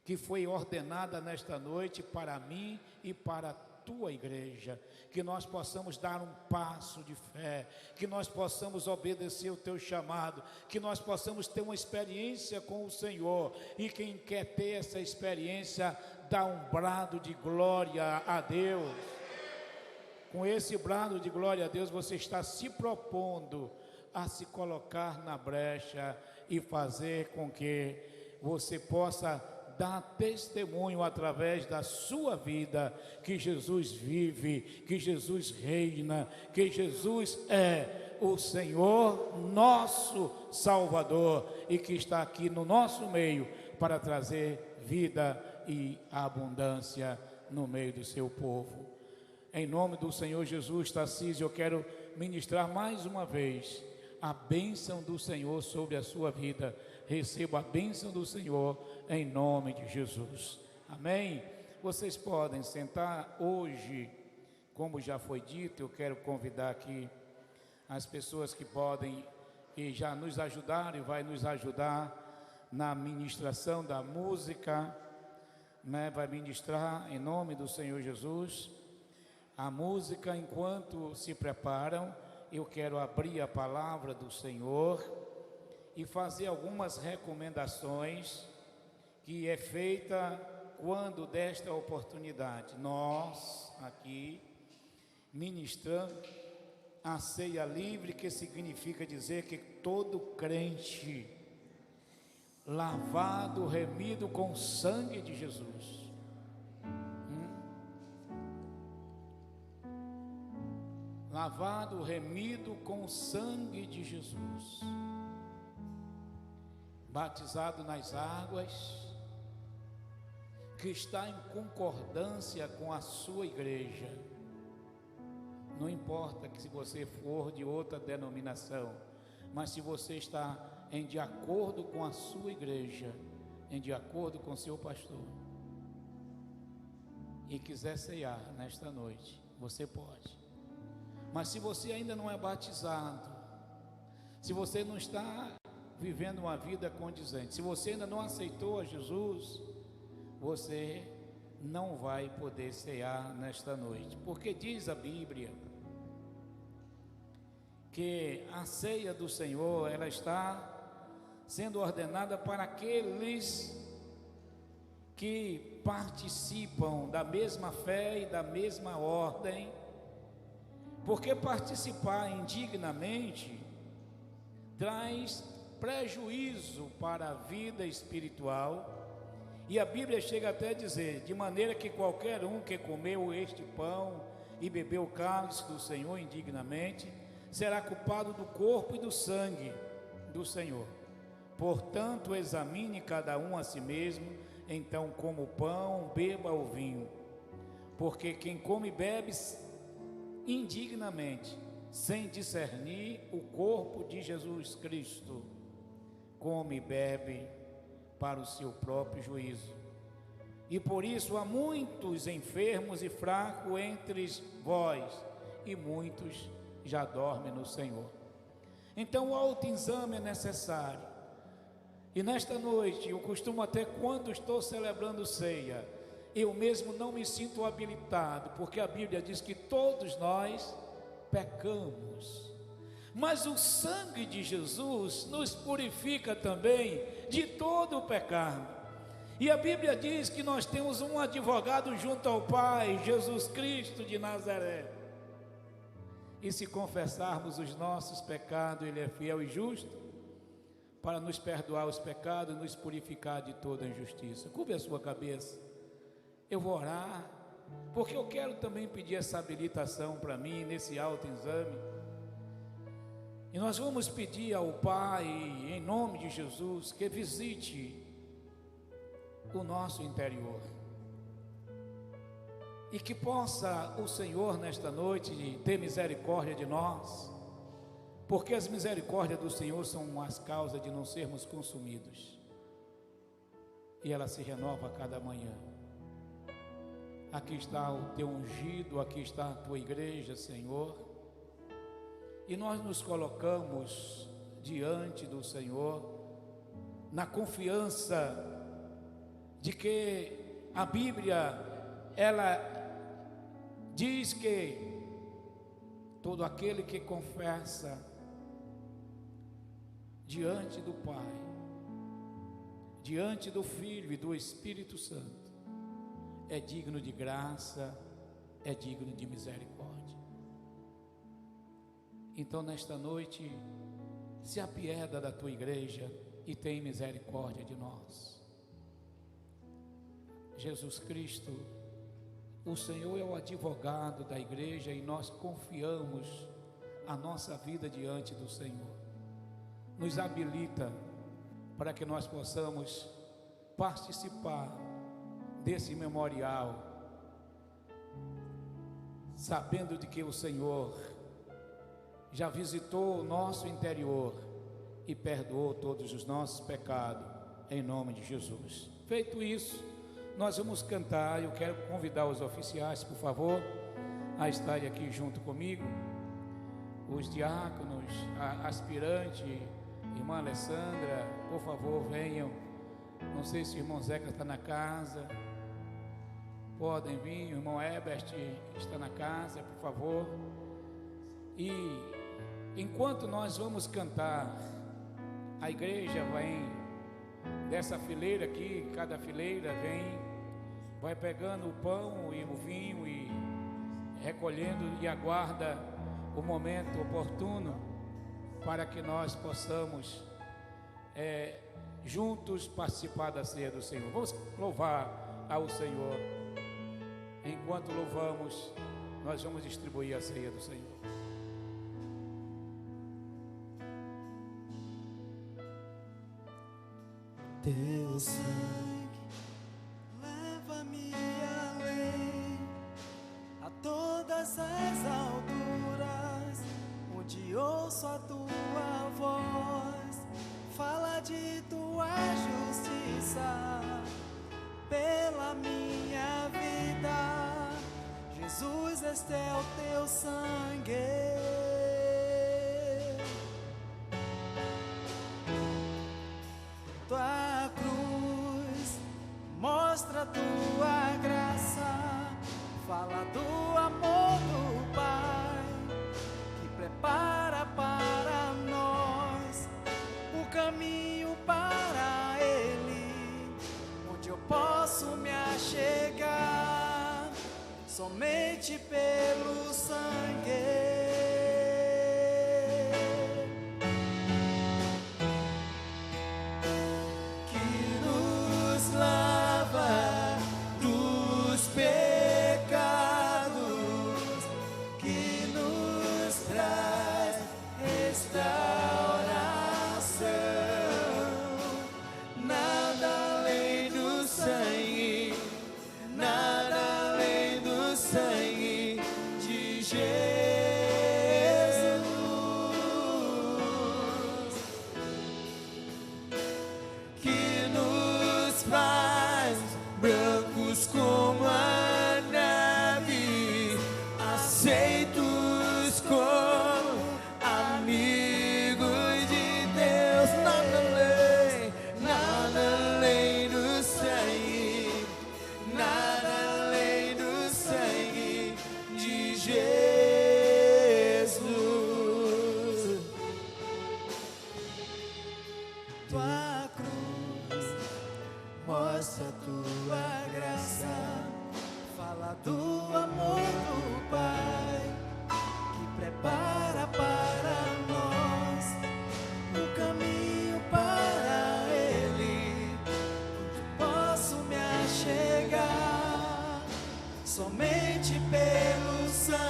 que foi ordenada nesta noite para mim e para a tua igreja, que nós possamos dar um passo de fé, que nós possamos obedecer o teu chamado, que nós possamos ter uma experiência com o Senhor, e quem quer ter essa experiência, dá um brado de glória a Deus. Com esse brado de glória a Deus, você está se propondo a se colocar na brecha e fazer com que você possa dar testemunho através da sua vida que Jesus vive, que Jesus reina, que Jesus é o Senhor, nosso Salvador, e que está aqui no nosso meio para trazer vida e abundância no meio do seu povo. Em nome do Senhor Jesus, Tarcísio, eu quero ministrar mais uma vez a bênção do Senhor sobre a sua vida. Receba a bênção do Senhor em nome de Jesus. Amém? Vocês podem sentar. Hoje, como já foi dito, eu quero convidar aqui as pessoas que podem e já nos ajudaram e vai nos ajudar na ministração da música, né? Vai ministrar em nome do Senhor Jesus a música. Enquanto se preparam, eu quero abrir a palavra do Senhor e fazer algumas recomendações que é feita quando desta oportunidade. Nós aqui ministrando a ceia livre, que significa dizer que todo crente lavado, remido com o sangue de Jesus, lavado, remido com o sangue de Jesus, batizado nas águas, que está em concordância com a sua igreja. Não importa que se você for de outra denominação, mas se você está em de acordo com a sua igreja, em de acordo com o seu pastor, e quiser ceiar nesta noite, você pode. Mas se você ainda não é batizado, se você não está vivendo uma vida condizente, se você ainda não aceitou a Jesus, você não vai poder cear nesta noite, porque diz a Bíblia que a ceia do Senhor, ela está sendo ordenada para aqueles que participam da mesma fé e da mesma ordem, porque participar indignamente traz prejuízo para a vida espiritual. E a Bíblia chega até a dizer: de maneira que qualquer um que comeu este pão e bebeu o cálice do Senhor indignamente, será culpado do corpo e do sangue do Senhor. Portanto, examine cada um a si mesmo, então coma o pão, beba o vinho. Porque quem come e bebe indignamente, sem discernir o corpo de Jesus Cristo, come e bebe para o seu próprio juízo. E por isso há muitos enfermos e fracos entre vós, e muitos já dormem no Senhor. Então o autoexame é necessário. E nesta noite, eu costumo até, quando estou celebrando ceia, eu mesmo não me sinto habilitado, porque a Bíblia diz que todos nós pecamos, mas o sangue de Jesus nos purifica também de todo o pecado. E a Bíblia diz que nós temos um advogado junto ao Pai, Jesus Cristo de Nazaré. E se confessarmos os nossos pecados, Ele é fiel e justo para nos perdoar os pecados e nos purificar de toda injustiça. Curve a sua cabeça. Eu vou orar, porque eu quero também pedir essa habilitação para mim nesse autoexame. E nós vamos pedir ao Pai, em nome de Jesus, que visite o nosso interior. E que possa o Senhor nesta noite ter misericórdia de nós, porque as misericórdias do Senhor são as causas de não sermos consumidos, e ela se renova a cada manhã. Aqui está o teu ungido, aqui está a tua igreja, Senhor, e nós nos colocamos diante do Senhor, na confiança de que a Bíblia, ela diz que todo aquele que confessa diante do Pai, diante do Filho e do Espírito Santo, é digno de graça, é digno de misericórdia. Então nesta noite, se apieda da tua igreja e tem misericórdia de nós. Jesus Cristo, o Senhor é o advogado da igreja e nós confiamos a nossa vida diante do Senhor. Nos habilita para que nós possamos participar desse memorial, sabendo de que o Senhor já visitou o nosso interior e perdoou todos os nossos pecados, em nome de Jesus. Feito isso, nós vamos cantar. Eu quero convidar os oficiais, por favor, a estarem aqui junto comigo, os diáconos, a aspirante, irmã Alessandra, por favor, venham. Não sei se o irmão Zeca está na casa, podem vir. O irmão Ebert está na casa, por favor. E enquanto nós vamos cantar, a igreja vai dessa fileira aqui, cada fileira vai pegando o pão e o vinho e recolhendo, e aguarda o momento oportuno para que nós possamos juntos participar da ceia do Senhor. Vamos louvar ao Senhor. Enquanto louvamos, nós vamos distribuir a ceia do Senhor.
Teu sangue leva-me além, a todas as alturas, onde ouço a tua voz, fala de tua justiça pela minha vida. Jesus, este é o teu sangue. Tua cruz mostra a tua graça, fala do amor do Pai, que prepara para nós o caminho para Ele, onde eu posso me achegar somente pelo sangue. Lava dos pecados, que nos traz restauração. Nada além do sangue, nada além do sangue de Jesus, que nos faz brancos como a neve, aceitos como amigos de Deus. Nada além do sangue, nada além do sangue de Jesus. Tua cruz mostra a tua graça, fala do amor do Pai, que prepara para nós o caminho para Ele, onde posso me achegar somente pelo sangue.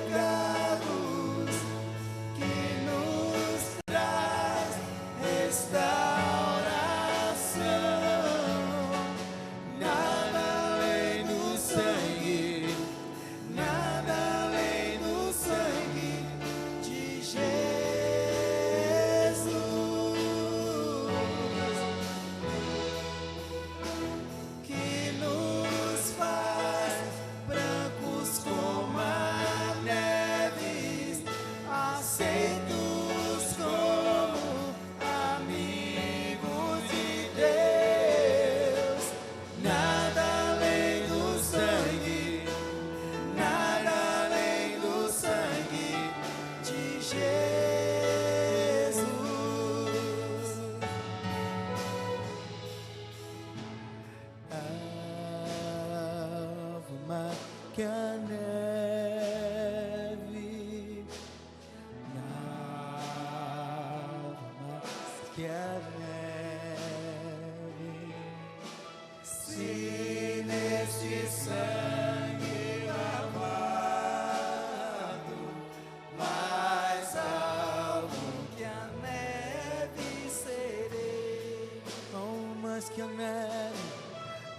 Pecados, neve. Se neste sangue lavado, mais alvo que a neve serei, oh, mais que a neve,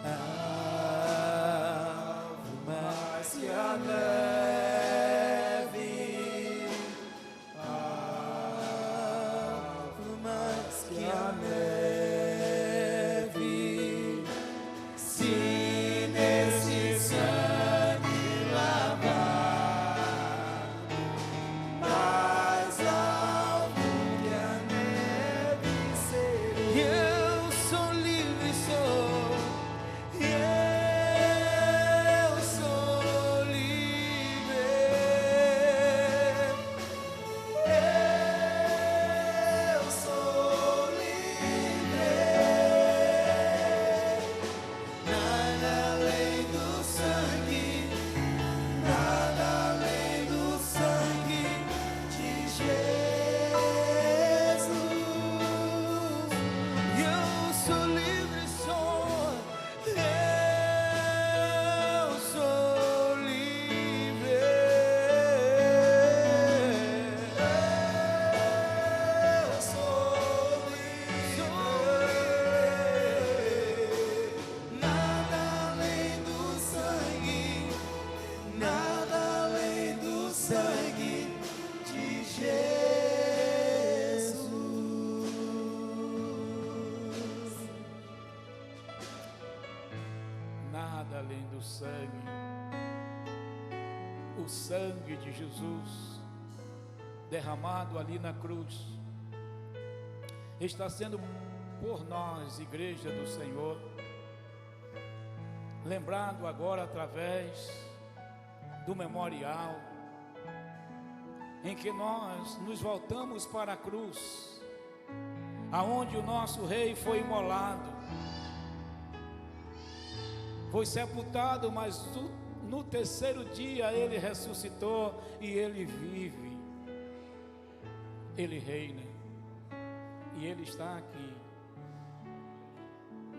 alvo mais que a neve, alvo mais que a neve. Se nesse sangue lavar, mais alvo que a neve serei. Eu sou livre, sou. Eu sou livre. Eu sou livre. Nada além do sangue, nada além do sangue de Jesus. Eu sou livre, sou. Eu sou livre. Eu sou livre. Nada além do sangue, nada além do sangue de Jesus.
Nada além do sangue. O sangue de Jesus derramado ali na cruz está sendo por nós, igreja do Senhor, lembrado agora através do memorial em que nós nos voltamos para a cruz, aonde o nosso rei foi imolado, foi sepultado, mas no terceiro dia ele ressuscitou e ele vive, ele reina e ele está aqui,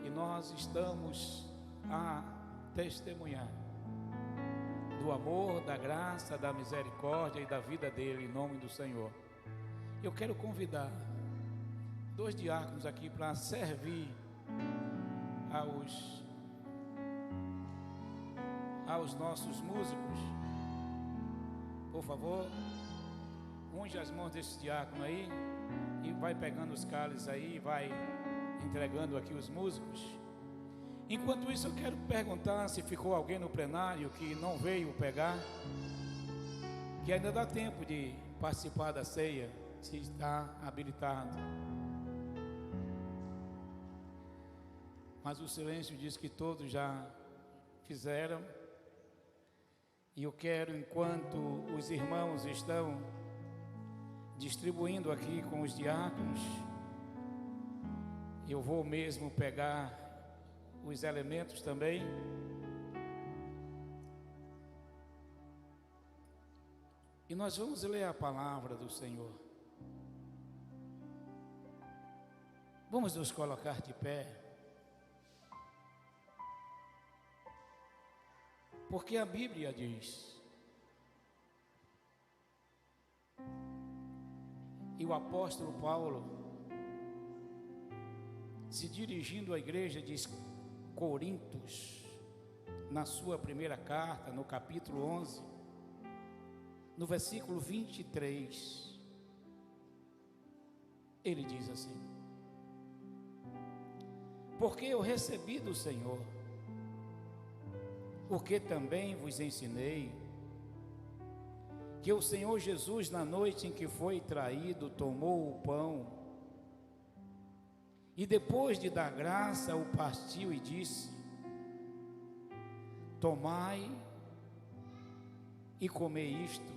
e nós estamos a testemunhar do amor, da graça, da misericórdia e da vida dele, em nome do Senhor. Eu quero convidar 2 diáconos aqui para servir aos nossos músicos. Por favor, unge as mãos desse diácono aí e vai pegando os cálices aí, vai entregando aqui os músicos. Enquanto isso, eu quero perguntar se ficou alguém no plenário que não veio pegar, que ainda dá tempo de participar da ceia, se está habilitado. Mas o silêncio diz que todos já fizeram. E eu quero, enquanto os irmãos estão distribuindo aqui com os diáconos, eu vou mesmo pegar os elementos também. E nós vamos ler a palavra do Senhor. Vamos nos colocar de pé. Porque a Bíblia diz, e o apóstolo Paulo, se dirigindo à igreja de Corintos, na sua primeira carta, no capítulo 11, no versículo 23, ele diz assim: porque eu recebi do Senhor o que também vos ensinei, que o Senhor Jesus, na noite em que foi traído, tomou o pão e depois de dar graça, o partiu e disse: tomai e comei isto,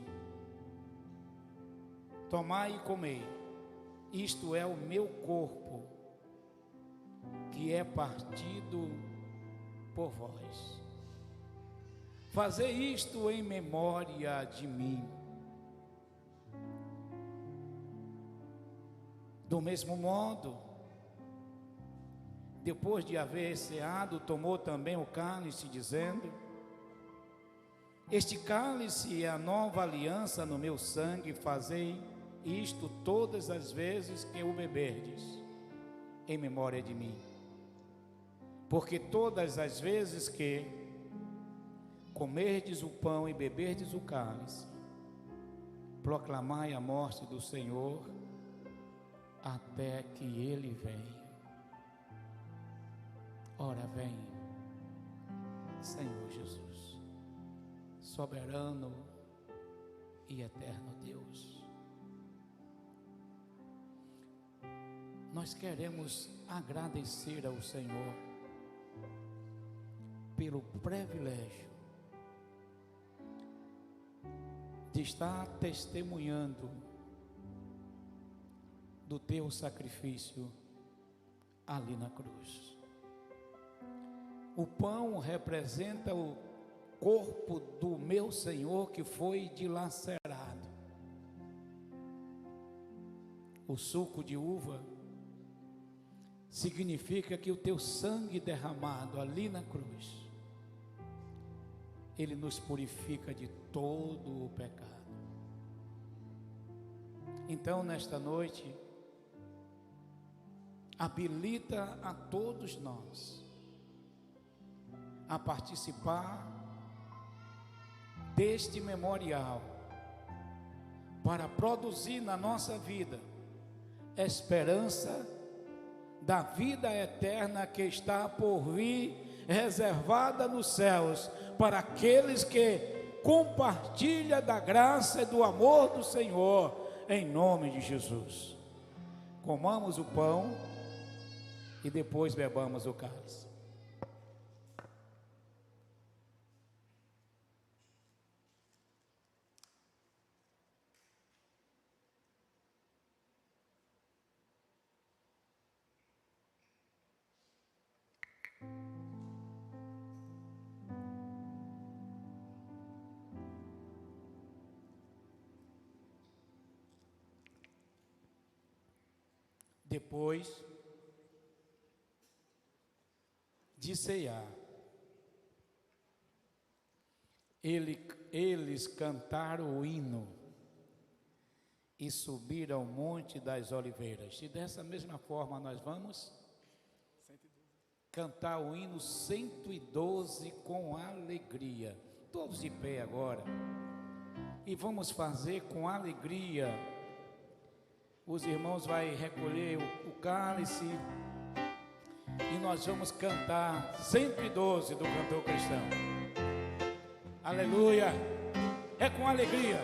tomai e comei, isto é o meu corpo, que é partido por vós. Fazei isto em memória de mim. Do mesmo modo, depois de haver ceado, tomou também o cálice, dizendo: este cálice é a nova aliança no meu sangue, fazei isto todas as vezes que o beberdes, em memória de mim. Porque todas as vezes que comerdes o pão e beberdes o cálice, proclamai a morte do Senhor até que Ele venha. Ora vem, Senhor Jesus, soberano e eterno Deus. Nós queremos agradecer ao Senhor pelo privilégio de estar testemunhando do teu sacrifício ali na cruz. O pão representa o corpo do meu Senhor que foi dilacerado. O suco de uva significa que o teu sangue derramado ali na cruz, ele nos purifica de todo o pecado. Então, nesta noite, habilita a todos nós a participar deste memorial, para produzir na nossa vida esperança da vida eterna que está por vir, reservada nos céus, para aqueles que compartilham da graça e do amor do Senhor, em nome de Jesus. Comamos o pão e depois bebamos o cálice. Depois de ceiar, eles cantaram o hino e subiram ao Monte das Oliveiras. E dessa mesma forma nós vamos cantar o hino 112 com alegria. Todos de pé agora. E vamos fazer com alegria. Os irmãos vão recolher o cálice e nós vamos cantar 112 do cantor cristão. Aleluia! É com alegria.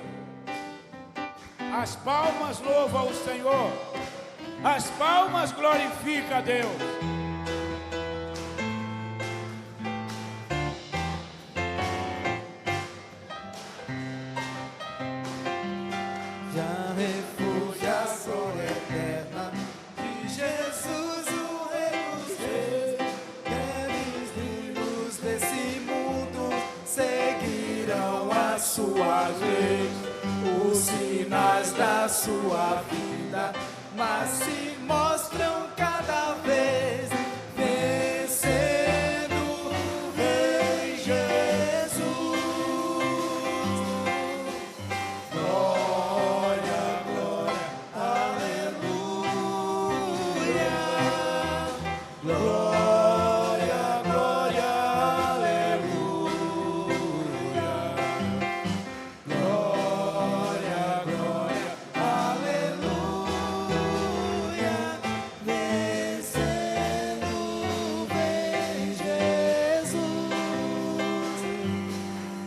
As palmas louvam o Senhor, as palmas glorificam a Deus.
Os sinais da sua vida, mas se mostram cada vez vencendo, vem Jesus. Glória, glória, aleluia. Glória, glória, aleluia. Glória, glória, aleluia. Vencendo, vem Jesus.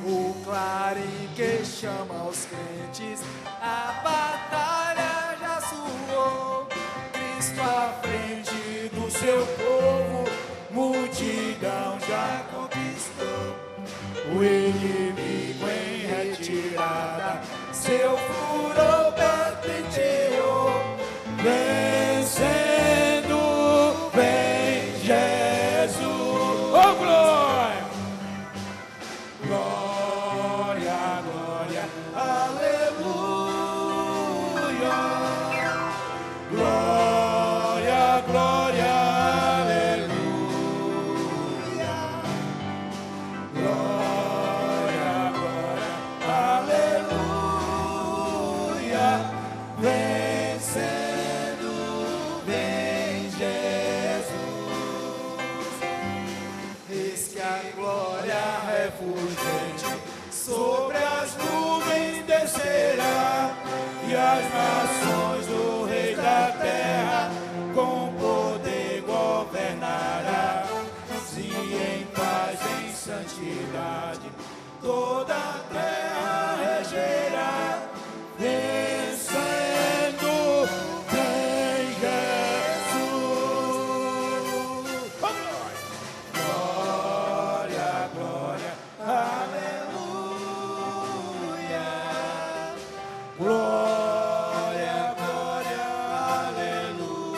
O clarim que chama os crentes, a batalha já soou. Cristo à frente do seu povo, multidão já conquistou. O inimigo em retirada, seu furor patenteou. Vencendo, vem Jesus. Oh, glória! Glória, glória, aleluia. Glória, glória, aleluia.
felicidade, toda a terra regerá, vencendo em Jesus. Oh, glória, glória, aleluia, glória, glória, aleluia,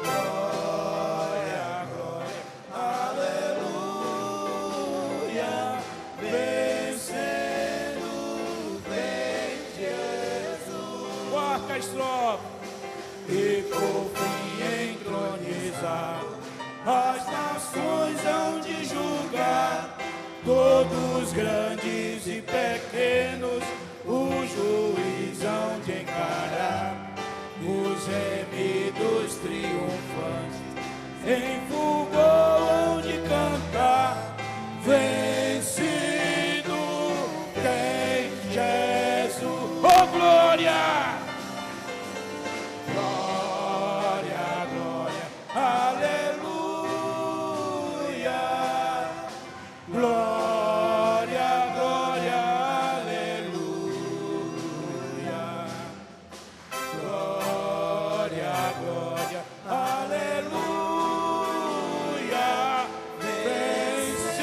glória, glória, aleluia, vencendo em Jesus. Quarta estrofe. E por fim entronizar, as nações hão de julgar, todos grandes e pequenos, o juiz hão de encarar, os remidos triunfantes, em fulgor hão de cantar, vencido tem Jesus. Oh, glória! Glória, glória, aleluia, glória, glória, aleluia, glória, glória, aleluia, vencido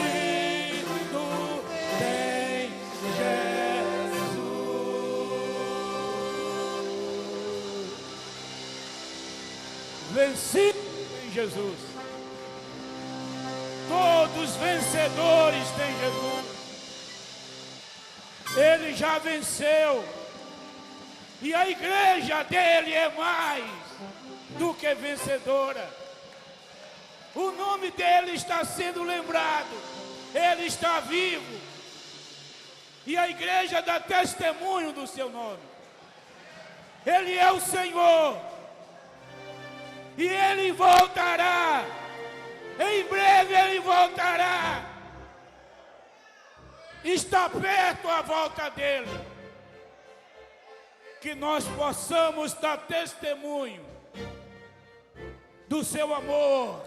tem Jesus. Vencido em Jesus. Todos vencedores têm Jesus. Ele já venceu. E a igreja dele é mais do que vencedora. O nome dele está sendo lembrado. Ele está vivo. E a igreja dá testemunho do seu nome. Ele é o Senhor. E ele voltará. Em breve ele voltará. Está perto a volta dele. Que nós possamos dar testemunho do seu amor,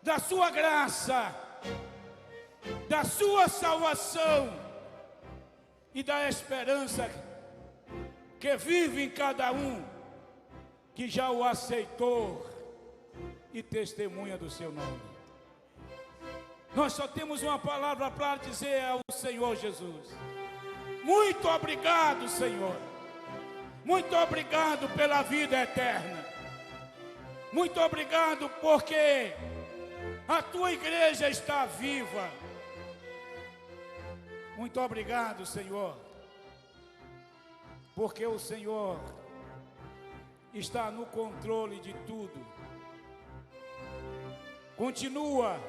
da sua graça, da sua salvação e da esperança que vive em cada um que já o aceitou e testemunha do seu nome. Nós só temos uma palavra para dizer ao Senhor Jesus: muito obrigado, Senhor. Muito obrigado pela vida eterna. Muito obrigado porque a tua igreja está viva. Muito obrigado, Senhor, porque o Senhor está no controle de tudo. Continua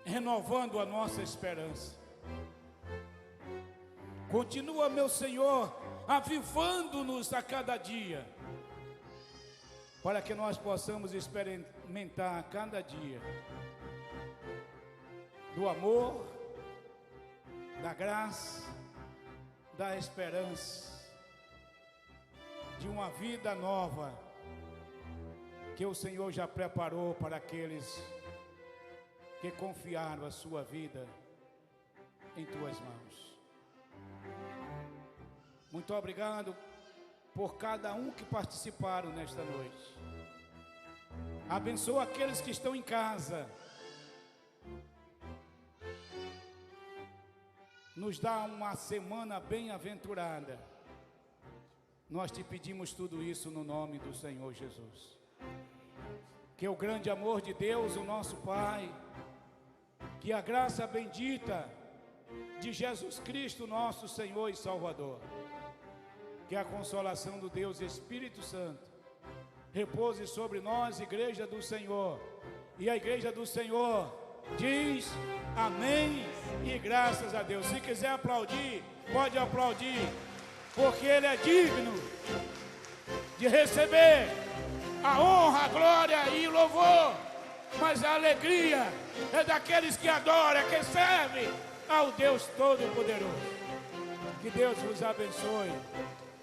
renovando a nossa esperança. Continua, meu Senhor, avivando-nos a cada dia, para que nós possamos experimentar a cada dia do amor, da graça, da esperança, de uma vida nova que o Senhor já preparou para aqueles que confiaram a sua vida em tuas mãos. Muito obrigado por cada um que participaram nesta noite. Abençoa aqueles que estão em casa. Nos dá uma semana bem-aventurada. Nós te pedimos tudo isso no nome do Senhor Jesus. Que o grande amor de Deus, o nosso Pai, que a graça bendita de Jesus Cristo, nosso Senhor e Salvador, que a consolação do Deus Espírito Santo repouse sobre nós, igreja do Senhor. E a igreja do Senhor diz amém e graças a Deus. Se quiser aplaudir, pode aplaudir, porque Ele é digno de receber a honra, a glória e o louvor. Mas a alegria é daqueles que adoram, que servem ao Deus Todo-Poderoso. Que Deus vos abençoe.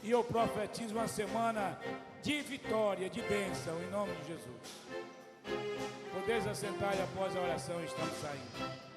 E eu profetizo uma semana de vitória, de bênção, em nome de Jesus. Podeis assentar e após a oração estamos saindo.